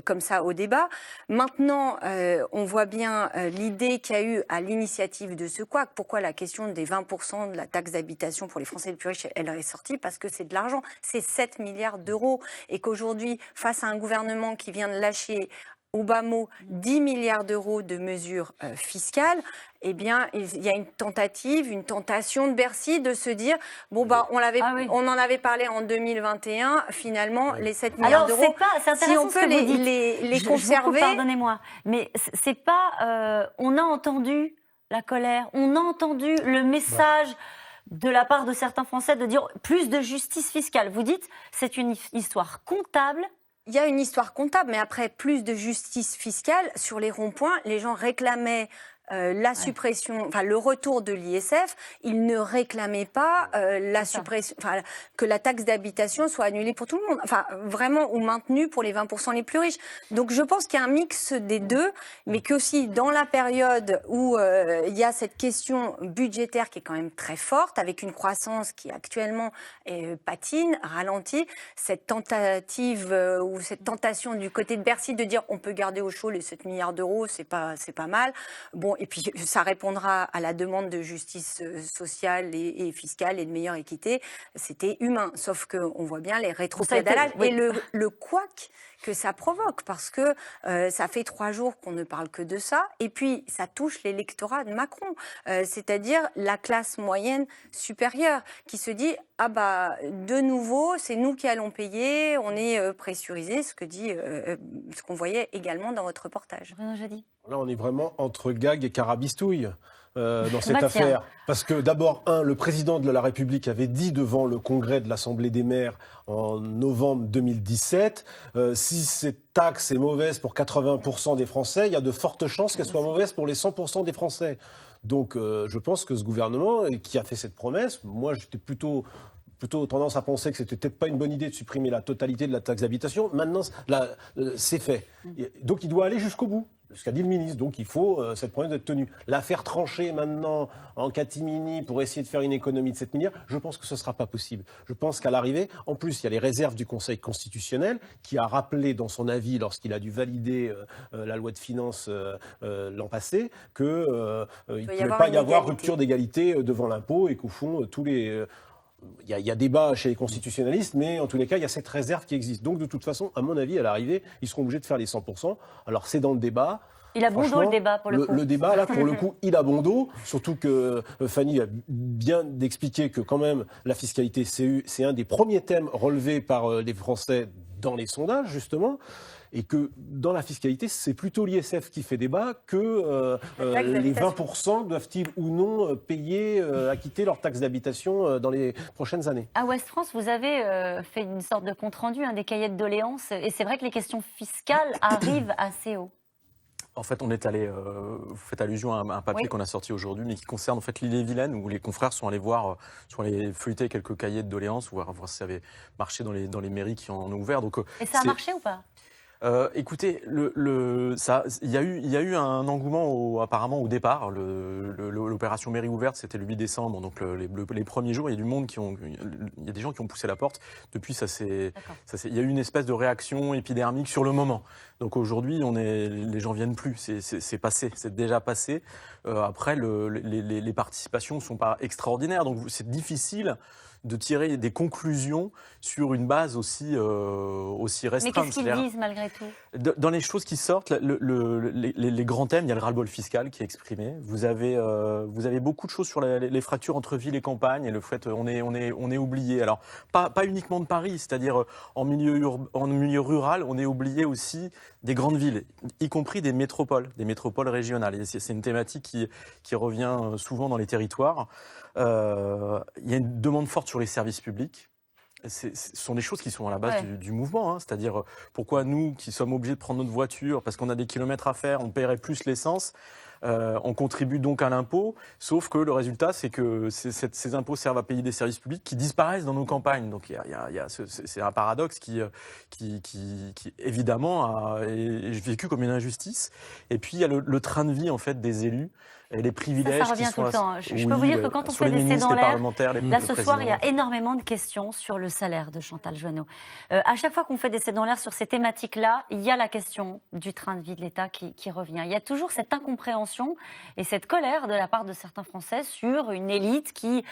comme ça au débat. Maintenant, on voit bien l'idée qu'il y a eu à l'initiative de ce couac. Pourquoi la question des 20% de la taxe d'habitation pour les Français les plus riches, elle est sortie? Parce que c'est de l'argent. C'est 7 milliards d'euros. Et qu'aujourd'hui, face à un gouvernement qui vient de lâcher au bas mot 10 milliards d'euros de mesures fiscales, eh bien, il y a une tentation de Bercy de se dire, on en avait parlé en 2021, finalement, les 7 milliards d'euros, si on peut les conserver... Pardonnez-moi, mais c'est pas... on a entendu la colère, on a entendu le message... de la part de certains Français de dire plus de justice fiscale. Vous dites, c'est une histoire comptable. Il y a une histoire comptable, mais après, plus de justice fiscale, sur les ronds-points, les gens réclamaient la suppression, le retour de l'ISF, ils ne réclamaient pas la suppression, que la taxe d'habitation soit annulée pour tout le monde, vraiment ou maintenue pour les 20% les plus riches. Donc je pense qu'il y a un mix des deux, mais qu'aussi dans la période où il y a cette question budgétaire qui est quand même très forte, avec une croissance qui actuellement patine, ralentit, cette tentative ou cette tentation du côté de Bercy de dire on peut garder au chaud les 7 milliards d'euros, c'est pas mal. Bon, bon, et puis ça répondra à la demande de justice sociale et fiscale et de meilleure équité. C'était humain, sauf qu'on voit bien les rétropédalages et le couac que ça provoque, parce que ça fait 3 jours qu'on ne parle que de ça, et puis ça touche l'électorat de Macron, c'est-à-dire la classe moyenne supérieure, qui se dit « Ah bah, de nouveau, c'est nous qui allons payer, on est pressurisé », ce qu'on voyait également dans votre reportage. Là, on est vraiment entre gag et carabistouille. Dans cette affaire. Parce que d'abord, le président de la République avait dit devant le congrès de l'Assemblée des maires en novembre 2017, si cette taxe est mauvaise pour 80% des Français, il y a de fortes chances qu'elle soit mauvaise pour les 100% des Français. Donc je pense que ce gouvernement qui a fait cette promesse, moi j'étais plutôt tendance à penser que c'était peut-être pas une bonne idée de supprimer la totalité de la taxe d'habitation. Maintenant, c'est fait. Donc il doit aller jusqu'au bout. Ce qu'a dit le ministre, donc il faut cette promesse d'être tenue. L'affaire tranchée maintenant en catimini pour essayer de faire une économie de 7 milliards, je pense que ce ne sera pas possible. Je pense qu'à l'arrivée, en plus, il y a les réserves du Conseil constitutionnel qui a rappelé dans son avis, lorsqu'il a dû valider la loi de finances l'an passé, qu'il ne pouvait pas y avoir rupture d'égalité devant l'impôt et qu'au fond, tous les... Il y a débat chez les constitutionnalistes, mais en tous les cas, il y a cette réserve qui existe. Donc, de toute façon, à mon avis, à l'arrivée, ils seront obligés de faire les 100%. Alors, c'est dans le débat. Il a bon dos, le débat, pour le coup. Le débat, là, pour le coup, il a bon dos. Surtout que Fanny a bien expliqué que, quand même, la fiscalité, c'est un des premiers thèmes relevés par les Français dans les sondages, justement. Et que dans la fiscalité, c'est plutôt l'ISF qui fait débat que les 20% doivent-ils ou non payer, acquitter leur taxe d'habitation dans les prochaines années. À Ouest France, vous avez fait une sorte de compte-rendu, des cahiers de doléances, et c'est vrai que les questions fiscales arrivent assez haut. En fait, on est allé, vous faites allusion à un papier qu'on a sorti aujourd'hui, mais qui concerne en fait l'île-et-Vilaine, où les confrères sont allés voir, sont allés feuilleter quelques cahiers de doléances, voir si ça avait marché dans les mairies qui en ont ouvert. Donc, et ça a marché ou pas ? Écoutez, il y a eu un engouement apparemment au départ. L'opération Mairie ouverte, c'était le 8 décembre, donc les premiers jours, il y a du monde il y a des gens qui ont poussé la porte. Depuis, il y a eu une espèce de réaction épidermique sur le moment. Donc aujourd'hui, les gens viennent plus. C'est passé, c'est déjà passé. Après, les participations ne sont pas extraordinaires, donc c'est difficile de tirer des conclusions sur une base aussi restreinte. Mais qu'est-ce qu'ils disent malgré tout ? Dans les choses qui sortent, les grands thèmes, il y a le ras-le-bol fiscal qui est exprimé. Vous avez beaucoup de choses sur les fractures entre ville et campagne et le fait on est oublié. Alors pas uniquement de Paris, c'est-à-dire en milieu rural, on est oublié aussi des grandes villes, y compris des métropoles régionales. Et c'est une thématique qui revient souvent dans les territoires. Il y a une demande forte sur les services publics. Ce sont des choses qui sont à la base du mouvement, c'est-à-dire pourquoi nous, qui sommes obligés de prendre notre voiture parce qu'on a des kilomètres à faire, on paierait plus l'essence, on contribue donc à l'impôt, sauf que le résultat, c'est que ces impôts servent à payer des services publics qui disparaissent dans nos campagnes. Donc c'est un paradoxe qui évidemment est vécu comme une injustice. Et puis il y a le train de vie en fait des élus. Et les privilèges ça revient tout le temps. Je peux vous dire que quand on fait des essais dans l'air, là ce soir, il y a énormément de questions sur le salaire de Chantal Joanneau. À chaque fois qu'on fait des essais dans l'air sur ces thématiques-là, il y a la question du train de vie de l'État qui revient. Il y a toujours cette incompréhension et cette colère de la part de certains Français sur une élite qui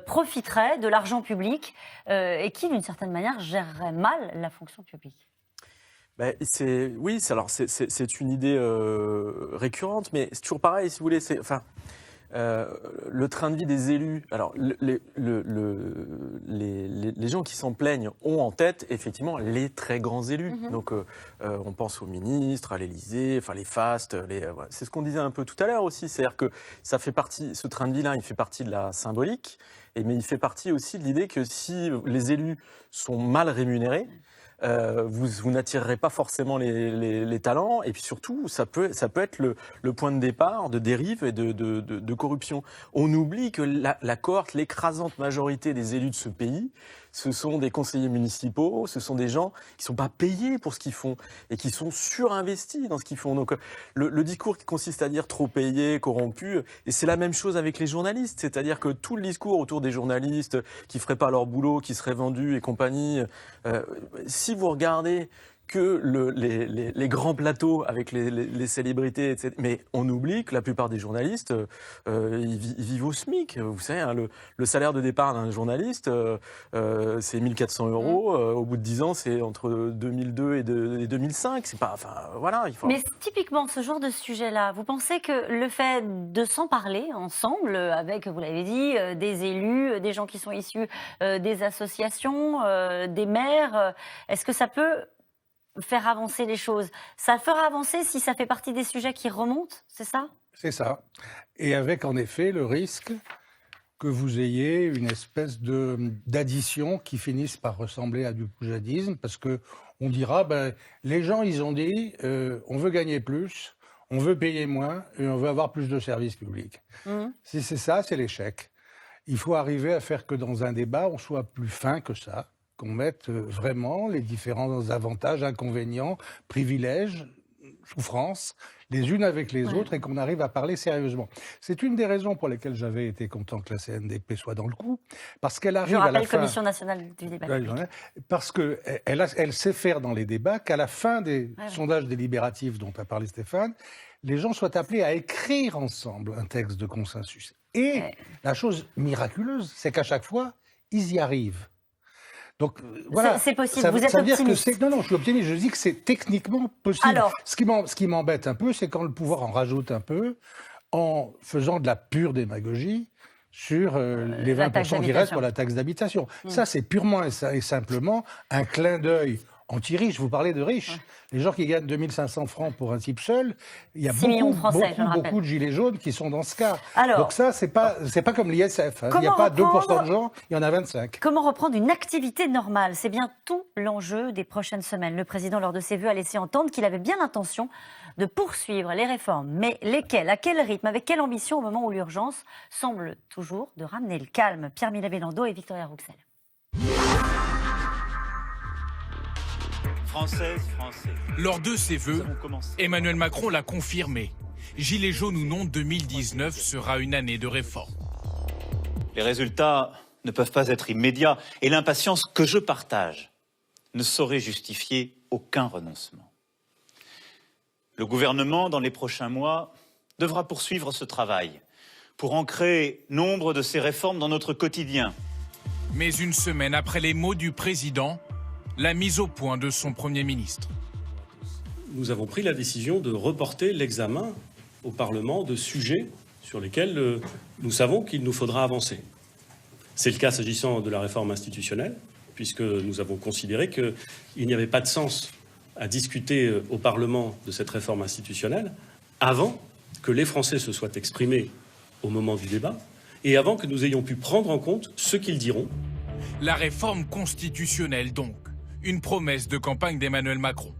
profiterait de l'argent public et qui, d'une certaine manière, gérerait mal la fonction publique. C'est une idée récurrente, mais c'est toujours pareil, si vous voulez. Le train de vie des élus. Alors, les gens qui s'en plaignent ont en tête effectivement les très grands élus. Donc, on pense aux ministres, à l'Élysée, les fastes. C'est ce qu'on disait un peu tout à l'heure aussi, c'est-à-dire que ça fait partie. Ce train de vie-là, il fait partie de la symbolique, mais il fait partie aussi de l'idée que si les élus sont mal rémunérés, vous n'attirerez pas forcément les talents, et puis surtout ça peut être le point de départ de dérive et de corruption. On oublie que la cohorte, l'écrasante majorité des élus de ce pays, ce sont des conseillers municipaux, ce sont des gens qui ne sont pas payés pour ce qu'ils font et qui sont surinvestis dans ce qu'ils font. Donc le discours qui consiste à dire trop payé, corrompu, et c'est la même chose avec les journalistes, c'est-à-dire que tout le discours autour des journalistes qui ne feraient pas leur boulot, qui seraient vendus et compagnie, si vous regardez que les grands plateaux avec les célébrités, etc. Mais on oublie que la plupart des journalistes, ils vivent au SMIC. Vous savez, hein, le salaire de départ d'un journaliste, c'est 1 400 €. Au bout de 10 ans, c'est entre 2002 et 2005. C'est pas, enfin, voilà. Il faut... Mais typiquement, ce genre de sujet-là, vous pensez que le fait de s'en parler ensemble, avec, vous l'avez dit, des élus, des gens qui sont issus des associations, des maires, est-ce que ça peut faire avancer les choses? Ça fera avancer si ça fait partie des sujets qui remontent, c'est ça? C'est ça. Et avec en effet le risque que vous ayez une espèce d'addition qui finisse par ressembler à du poujadisme, parce que on dira, les gens, ils ont dit, on veut gagner plus, on veut payer moins et on veut avoir plus de services publics. Si c'est ça, c'est l'échec. Il faut arriver à faire que dans un débat, on soit plus fin que ça, qu'on mette vraiment les différents avantages, inconvénients, privilèges, souffrances, les unes avec les autres, et qu'on arrive à parler sérieusement. C'est une des raisons pour lesquelles j'avais été content que la CNDP soit dans le coup, parce qu'elle arrive à la fin... Commission nationale du débat public. Parce qu'elle sait faire dans les débats qu'à la fin des sondages délibératifs dont a parlé Stéphane, les gens soient appelés à écrire ensemble un texte de consensus. Et la chose miraculeuse, c'est qu'à chaque fois, ils y arrivent. Donc voilà, c'est possible. Vous êtes optimiste. Non, je suis optimiste. Je dis que c'est techniquement possible. Alors, ce qui m'embête un peu, c'est quand le pouvoir en rajoute un peu en faisant de la pure démagogie sur les 20% qui restent pour la taxe d'habitation. Ça, c'est purement et simplement un clin d'œil anti-riches. Vous parlez de riches. Les gens qui gagnent 2 500 francs pour un type seul, il y a beaucoup de gilets jaunes qui sont dans ce cas. Alors, donc ça, c'est pas comme l'ISF. Il n'y a pas 2% de gens, il y en a 25. Comment reprendre une activité normale? C'est bien tout l'enjeu des prochaines semaines. Le président, lors de ses vœux, a laissé entendre qu'il avait bien l'intention de poursuivre les réformes. Mais lesquelles? À quel rythme? Avec quelle ambition au moment où l'urgence semble toujours de ramener le calme? Pierre Milet-Belando et Victoria Rouxel. Français. Lors de ses vœux, Emmanuel Macron l'a confirmé. Gilets jaunes ou non, 2019 sera une année de réforme. Les résultats ne peuvent pas être immédiats et l'impatience que je partage ne saurait justifier aucun renoncement. Le gouvernement, dans les prochains mois, devra poursuivre ce travail pour ancrer nombre de ces réformes dans notre quotidien. Mais une semaine après les mots du président, la mise au point de son Premier ministre. Nous avons pris la décision de reporter l'examen au Parlement de sujets sur lesquels nous savons qu'il nous faudra avancer. C'est le cas s'agissant de la réforme institutionnelle, puisque nous avons considéré qu'il n'y avait pas de sens à discuter au Parlement de cette réforme institutionnelle avant que les Français se soient exprimés au moment du débat et avant que nous ayons pu prendre en compte ce qu'ils diront. La réforme constitutionnelle donc. Une promesse de campagne d'Emmanuel Macron.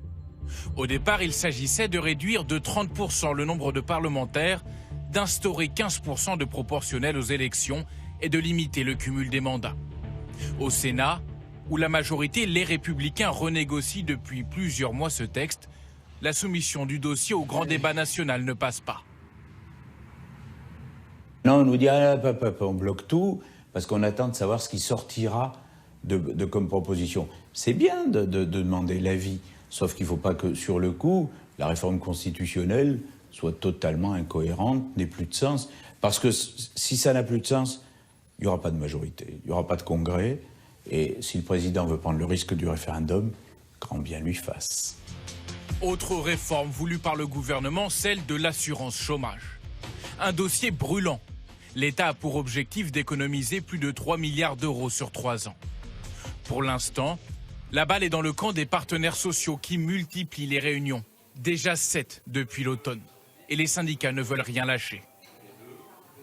Au départ, il s'agissait de réduire de 30% le nombre de parlementaires, d'instaurer 15% de proportionnel aux élections et de limiter le cumul des mandats. Au Sénat, où la majorité, les Républicains, renégocient depuis plusieurs mois ce texte, la soumission du dossier au grand débat national ne passe pas. Non, on nous dit on bloque tout parce qu'on attend de savoir ce qui sortira de comme proposition. C'est bien de demander l'avis, sauf qu'il ne faut pas que, sur le coup, la réforme constitutionnelle soit totalement incohérente, n'ait plus de sens. Parce que si ça n'a plus de sens, il n'y aura pas de majorité, il n'y aura pas de congrès, et si le président veut prendre le risque du référendum, grand bien lui fasse. Autre réforme voulue par le gouvernement, celle de l'assurance chômage. Un dossier brûlant. L'État a pour objectif d'économiser plus de 3 milliards d'euros sur 3 ans. Pour l'instant, la balle est dans le camp des partenaires sociaux qui multiplient les réunions. Déjà 7 depuis l'automne. Et les syndicats ne veulent rien lâcher.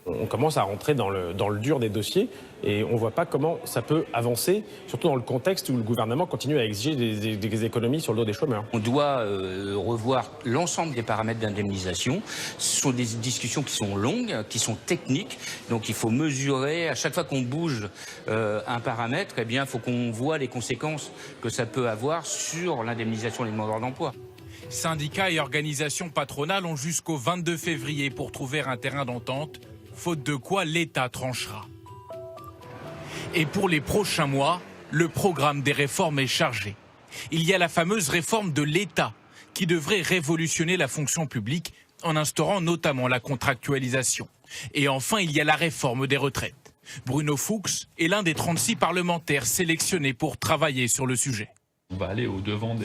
On commence à rentrer dans le dur des dossiers et on ne voit pas comment ça peut avancer, surtout dans le contexte où le gouvernement continue à exiger des économies sur le dos des chômeurs. On doit revoir l'ensemble des paramètres d'indemnisation. Ce sont des discussions qui sont longues, qui sont techniques. Donc il faut mesurer, à chaque fois qu'on bouge un paramètre, eh bien, il faut qu'on voit les conséquences que ça peut avoir sur l'indemnisation des demandeurs d'emploi. Syndicats et organisations patronales ont jusqu'au 22 février pour trouver un terrain d'entente, faute de quoi l'État tranchera. Et pour les prochains mois, le programme des réformes est chargé. Il y a la fameuse réforme de l'État qui devrait révolutionner la fonction publique en instaurant notamment la contractualisation. Et enfin, il y a la réforme des retraites. Bruno Fuchs est l'un des 36 parlementaires sélectionnés pour travailler sur le sujet. On va aller au-devant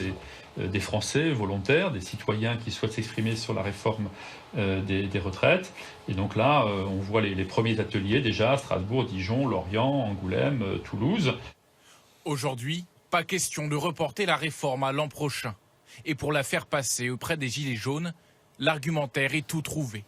des Français volontaires, des citoyens qui souhaitent s'exprimer sur la réforme des retraites. Et donc là, on voit les premiers ateliers déjà à Strasbourg, Dijon, Lorient, Angoulême, Toulouse. Aujourd'hui, pas question de reporter la réforme à l'an prochain. Et pour la faire passer auprès des Gilets jaunes, l'argumentaire est tout trouvé.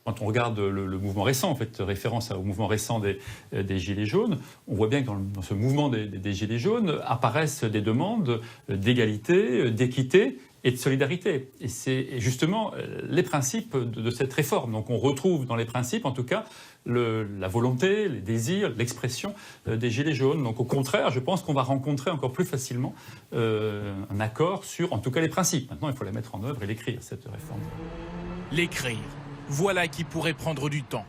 Quand on regarde le mouvement récent, en fait, référence au mouvement récent des Gilets jaunes, on voit bien que dans ce mouvement des Gilets jaunes apparaissent des demandes d'égalité, d'équité et de solidarité. Et c'est justement les principes de cette réforme. Donc on retrouve dans les principes, en tout cas, la volonté, les désirs, l'expression des Gilets jaunes. Donc au contraire, je pense qu'on va rencontrer encore plus facilement un accord sur, en tout cas, les principes. Maintenant, il faut la mettre en œuvre et l'écrire, cette réforme. L'écrire. Voilà qui pourrait prendre du temps.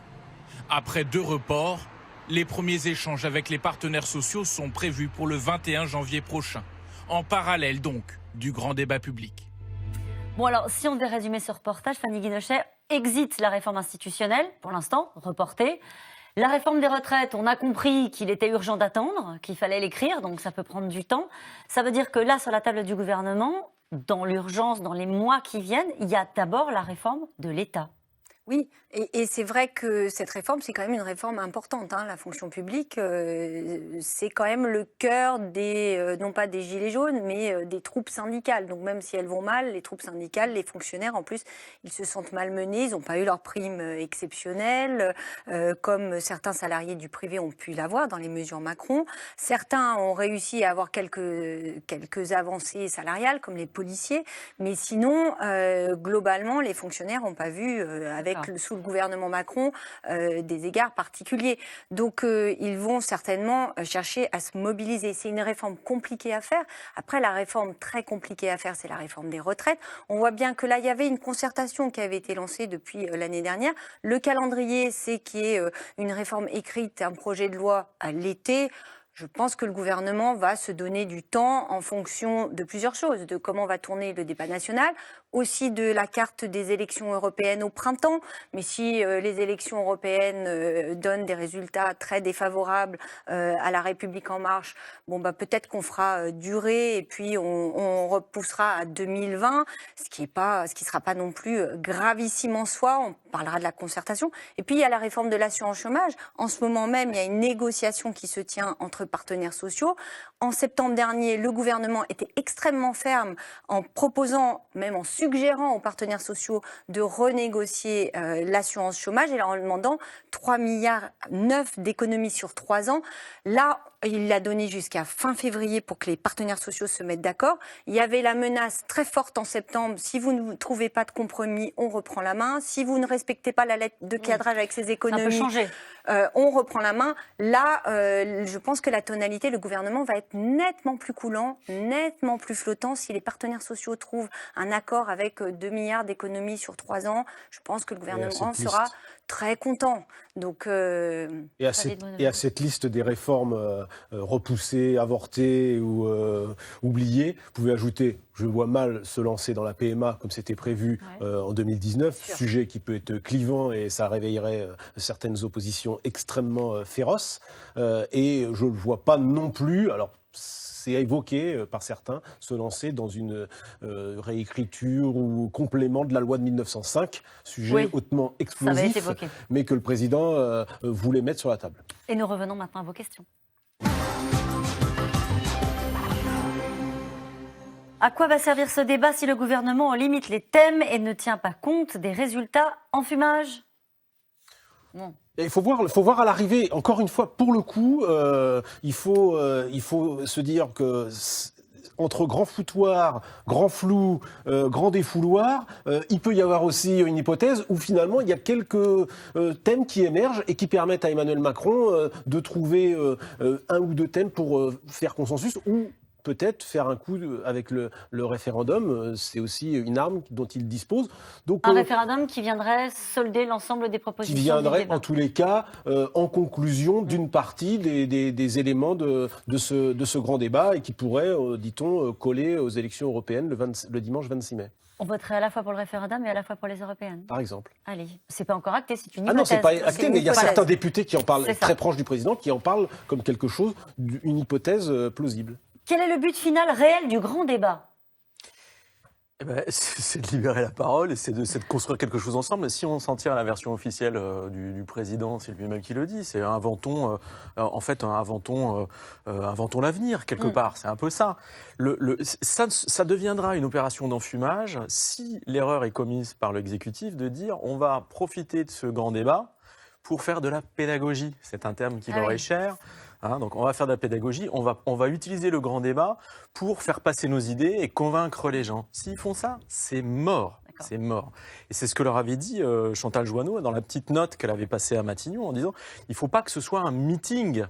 Après 2 reports, les premiers échanges avec les partenaires sociaux sont prévus pour le 21 janvier prochain. En parallèle donc du grand débat public. Bon alors, si on devait résumer ce reportage, Fanny Guinochet, exit la réforme institutionnelle, pour l'instant, reportée. La réforme des retraites, on a compris qu'il était urgent d'attendre, qu'il fallait l'écrire, donc ça peut prendre du temps. Ça veut dire que là, sur la table du gouvernement, dans l'urgence, dans les mois qui viennent, il y a d'abord la réforme de l'État. Oui, et c'est vrai que cette réforme, c'est quand même une réforme importante. La fonction publique, c'est quand même le cœur non pas des gilets jaunes, mais des troupes syndicales. Donc même si elles vont mal, les troupes syndicales, les fonctionnaires, en plus, ils se sentent malmenés, ils n'ont pas eu leur prime exceptionnelle, comme certains salariés du privé ont pu l'avoir dans les mesures Macron. Certains ont réussi à avoir quelques avancées salariales, comme les policiers, mais sinon, globalement, les fonctionnaires n'ont pas vu, sous le gouvernement Macron, des égards particuliers. Donc, ils vont certainement chercher à se mobiliser. C'est une réforme compliquée à faire. Après, la réforme très compliquée à faire, c'est la réforme des retraites. On voit bien que là, il y avait une concertation qui avait été lancée depuis l'année dernière. Le calendrier, c'est qu'il y ait une réforme écrite, un projet de loi à l'été. Je pense que le gouvernement va se donner du temps en fonction de plusieurs choses, de comment va tourner le débat national, aussi de la carte des élections européennes au printemps. Mais si les élections européennes donnent des résultats très défavorables à la République en marche, peut-être qu'on fera durer et puis on repoussera à 2020, ce qui sera pas non plus gravissime en soi. On parlera de la concertation. Et puis il y a la réforme de l'assurance chômage. En ce moment même, il y a une négociation qui se tient entre partenaires sociaux. En septembre dernier, le gouvernement était extrêmement ferme en proposant, même en suggérant aux partenaires sociaux de renégocier l'assurance chômage et leur demandant 3,9 milliards d'économies sur 3 ans. Là, il l'a donné jusqu'à fin février pour que les partenaires sociaux se mettent d'accord. Il y avait la menace très forte en septembre. Si vous ne trouvez pas de compromis, on reprend la main. Si vous ne respectez pas la lettre de cadrage avec ces économies, ça peut changer. On reprend la main. Là, je pense que la tonalité, le gouvernement va être nettement plus coulant, nettement plus flottant. Si les partenaires sociaux trouvent un accord avec 2 milliards d'économies sur 3 ans, je pense que le gouvernement sera très content. Donc, et à cette liste des réformes repoussées, avortées ou oubliées, vous pouvez ajouter, je vois mal se lancer dans la PMA comme c'était prévu en 2019, sujet qui peut être clivant et ça réveillerait certaines oppositions extrêmement féroces. Et je ne le vois pas non plus, alors c'est évoqué par certains, se lancer dans une réécriture ou complément de la loi de 1905, sujet hautement explosif, mais que le président voulait mettre sur la table. Et nous revenons maintenant à vos questions. À quoi va servir ce débat si le gouvernement en limite les thèmes et ne tient pas compte des résultats en fumage ? Non. Il faut voir à l'arrivée, encore une fois, pour le coup, il faut se dire que entre grand foutoir, grand flou, grand défouloir, il peut y avoir aussi une hypothèse où finalement il y a quelques thèmes qui émergent et qui permettent à Emmanuel Macron de trouver un ou deux thèmes pour faire consensus ou peut-être faire un coup avec le référendum. C'est aussi une arme dont il dispose. Donc, un référendum qui viendrait solder l'ensemble des propositions. Qui viendrait, en tous les cas, en conclusion d'une partie des éléments de ce grand débat et qui pourrait, dit-on, coller aux élections européennes le dimanche 26 mai. On voterait à la fois pour le référendum et à la fois pour les européennes. Par exemple. Allez, c'est pas encore acté, c'est une hypothèse. Ah non, c'est pas acté, mais il y a certains députés qui en parlent, C'est ça. très proches du président, qui en parlent comme quelque chose, une hypothèse plausible. Quel est le but final réel du grand débat ? Eh ben, c'est de libérer la parole et c'est de construire quelque chose ensemble. Si on s'en tient à la version officielle du président, c'est lui-même qui le dit, c'est inventons l'avenir quelque part. C'est un peu ça. Ça deviendra une opération d'enfumage si l'erreur est commise par l'exécutif de dire on va profiter de ce grand débat pour faire de la pédagogie. C'est un terme qui leur est cher. Donc on va faire de la pédagogie, on va utiliser le grand débat pour faire passer nos idées et convaincre les gens. S'ils font ça, c'est mort. C'est mort. Et c'est ce que leur avait dit Chantal Joanneau dans la petite note qu'elle avait passée à Matignon en disant il ne faut pas que ce soit un meeting.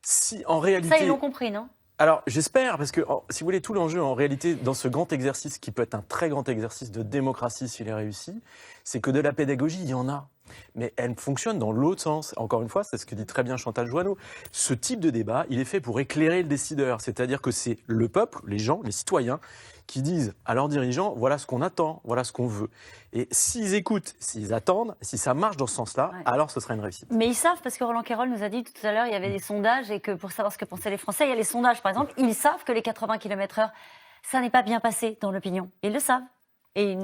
Si en réalité... Ça, ils l'ont compris, non ? Alors, j'espère, parce que, si vous voulez, tout l'enjeu, en réalité, dans ce grand exercice, qui peut être un très grand exercice de démocratie s'il est réussi, c'est que de la pédagogie, il y en a. Mais elle fonctionne dans l'autre sens. Encore une fois, c'est ce que dit très bien Chantal Joanneau. Ce type de débat, il est fait pour éclairer le décideur. C'est-à-dire que c'est le peuple, les gens, les citoyens, qui disent à leurs dirigeants, voilà ce qu'on attend, voilà ce qu'on veut. Et s'ils écoutent, s'ils attendent, si ça marche dans ce sens-là, alors ce sera une réussite. Mais ils savent, parce que Roland Quérol nous a dit tout à l'heure, il y avait des sondages, et que pour savoir ce que pensaient les Français, il y a les sondages, par exemple, ils savent que les 80 km/h, ça n'est pas bien passé dans l'opinion. Ils le savent. Et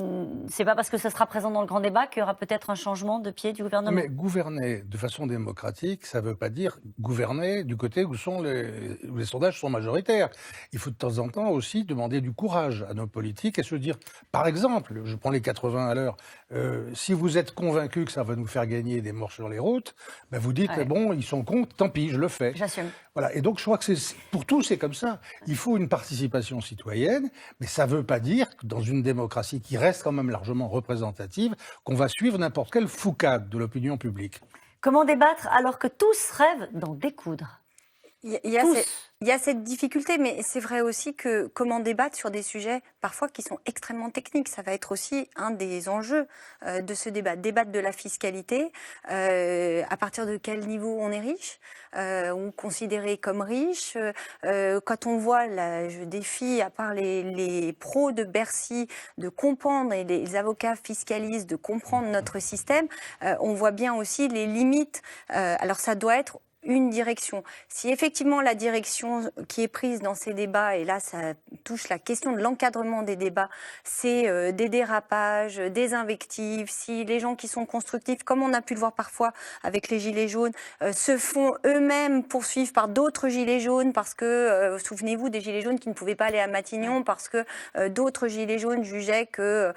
c'est pas parce que ce sera présent dans le grand débat qu'il y aura peut-être un changement de pied du gouvernement. Mais gouverner de façon démocratique, ça ne veut pas dire gouverner du côté où les sondages sont majoritaires. Il faut de temps en temps aussi demander du courage à nos politiques et se dire, par exemple, je prends les 80 à l'heure, si vous êtes convaincu que ça va nous faire gagner des morts sur les routes, ben vous dites, bon, ils sont cons, tant pis, je le fais. J'assume. Voilà. Et donc, je crois que pour tous, c'est comme ça. Il faut une participation citoyenne, mais ça ne veut pas dire que dans une démocratie qui reste quand même largement représentative, qu'on va suivre n'importe quelle foucade de l'opinion publique. Comment débattre alors que tous rêvent d'en découdre ? Il y a cette difficulté, mais c'est vrai aussi que comment débattre sur des sujets parfois qui sont extrêmement techniques. Ça va être aussi un des enjeux de ce débat. Débattre de la fiscalité, à partir de quel niveau on est riche, ou considéré comme riche. Quand on voit, je défie, à part les pros de Bercy, de comprendre, et les avocats fiscalistes, de comprendre notre système, on voit bien aussi les limites. Alors ça doit être une direction. Si effectivement la direction qui est prise dans ces débats, et là ça touche la question de l'encadrement des débats, c'est des dérapages, des invectives, si les gens qui sont constructifs, comme on a pu le voir parfois avec les Gilets jaunes, se font eux-mêmes poursuivre par d'autres Gilets jaunes, parce que, souvenez-vous des Gilets jaunes qui ne pouvaient pas aller à Matignon, parce que d'autres Gilets jaunes jugeaient que,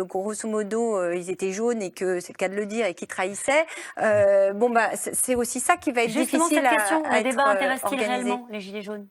grosso modo, ils étaient jaunes et que, c'est le cas de le dire, et qu'ils trahissaient. C'est aussi ça qui va être Justement, cette question, le débat intéresse-t-il organisé. réellement les Gilets jaunes ?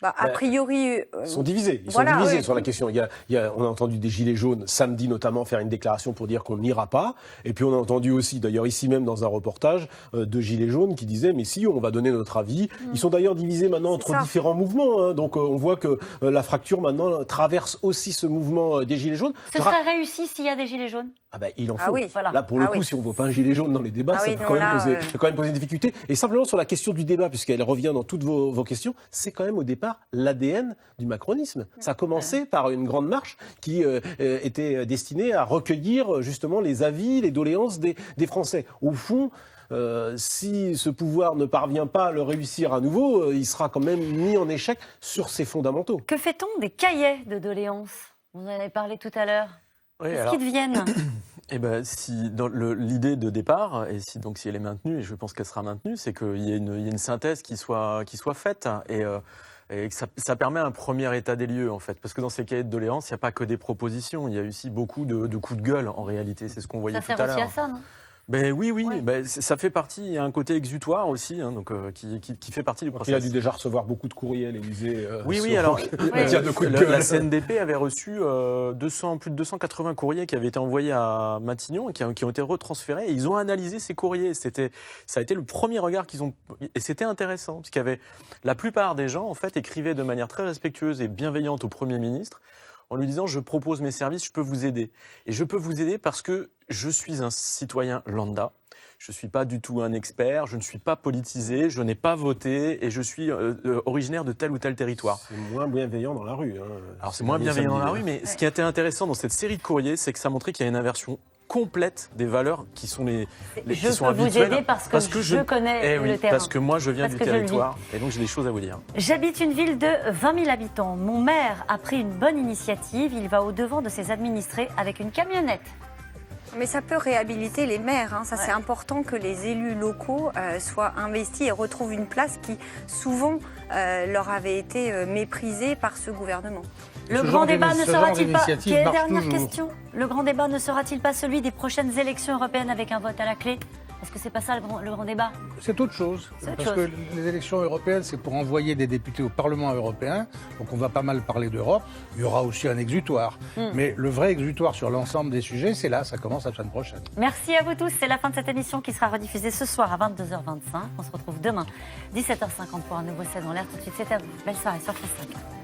A priori... Ils sont divisés. Ils sont divisés sur la question. On a entendu des Gilets jaunes, samedi notamment, faire une déclaration pour dire qu'on n'ira pas. Et puis on a entendu aussi, d'ailleurs ici même dans un reportage, de Gilets jaunes qui disaient mais si, on va donner notre avis. Ils sont d'ailleurs divisés maintenant entre différents mouvements. Donc on voit que la fracture maintenant traverse aussi ce mouvement des Gilets jaunes. Ce serait réussi s'il y a des Gilets jaunes ? Il en faut. oui. Voilà. Là, pour le coup, si on ne voit pas un gilet jaune dans les débats, ça peut quand même poser une difficulté. Et simplement sur la question du débat, puisqu'elle revient dans toutes vos questions, c'est quand même au départ l'ADN du macronisme. Ça a commencé par une grande marche qui était destinée à recueillir justement les avis, les doléances des Français. Au fond, si ce pouvoir ne parvient pas à le réussir à nouveau, il sera quand même mis en échec sur ses fondamentaux. Que fait-on des cahiers de doléances ? Vous en avez parlé tout à l'heure. Qu'est-ce qu'ils deviennent ? Eh ben, si dans l'idée de départ, et si elle est maintenue, et je pense qu'elle sera maintenue, c'est qu'il y ait une synthèse qui soit faite, et que ça permet un premier état des lieux, en fait. Parce que dans ces cahiers de doléances, il n'y a pas que des propositions, il y a aussi beaucoup de coups de gueule, en réalité. C'est ce qu'on voyait tout à l'heure. Ça sert aussi à ça, non ? Ben oui, ben, ça fait partie, il y a un côté exutoire aussi, hein, donc, qui fait partie du processus. Il a dû déjà recevoir beaucoup de courriers à l'Élysée. Oui, alors la la CNDP avait reçu plus de 280 courriers qui avaient été envoyés à Matignon et qui ont été retransférés. Et ils ont analysé ces courriers. Ça a été le premier regard qu'ils ont... Et c'était intéressant, parce qu'il y avait... La plupart des gens, en fait, écrivaient de manière très respectueuse et bienveillante au Premier ministre, en lui disant « je propose mes services, je peux vous aider ». Et je peux vous aider parce que je suis un citoyen lambda, je ne suis pas du tout un expert, je ne suis pas politisé, je n'ai pas voté et je suis originaire de tel ou tel territoire. C'est moins bienveillant dans la rue. Hein. Alors c'est moins bienveillant dans la rue, mais ce qui était intéressant dans cette série de courriers, c'est que ça montrait qu'il y a une inversion complète des valeurs qui sont les qui sont habituelles. Je peux vous aider parce que je connais le terrain. Parce que moi je viens du territoire et donc j'ai des choses à vous dire. J'habite une ville de 20 000 habitants. Mon maire a pris une bonne initiative. Il va au-devant de ses administrés avec une camionnette. Mais ça peut réhabiliter les maires. Hein. Ça, c'est important que les élus locaux soient investis et retrouvent une place qui, souvent, leur avait été méprisée par ce gouvernement. Le grand débat ne sera-t-il pas... Dernière question. Le grand débat ne sera-t-il pas celui des prochaines élections européennes avec un vote à la clé ? Est-ce que c'est pas ça le grand débat ? C'est autre chose. Parce que les élections européennes, c'est pour envoyer des députés au Parlement européen. Donc on va pas mal parler d'Europe. Il y aura aussi un exutoire. Mais le vrai exutoire sur l'ensemble des sujets, c'est là, ça commence la semaine prochaine. Merci à vous tous. C'est la fin de cette émission qui sera rediffusée ce soir à 22h25. On se retrouve demain, 17h50 pour un nouveau C'est dans l'air. Tout de suite, c'est à vous. Belle soirée sur France 5.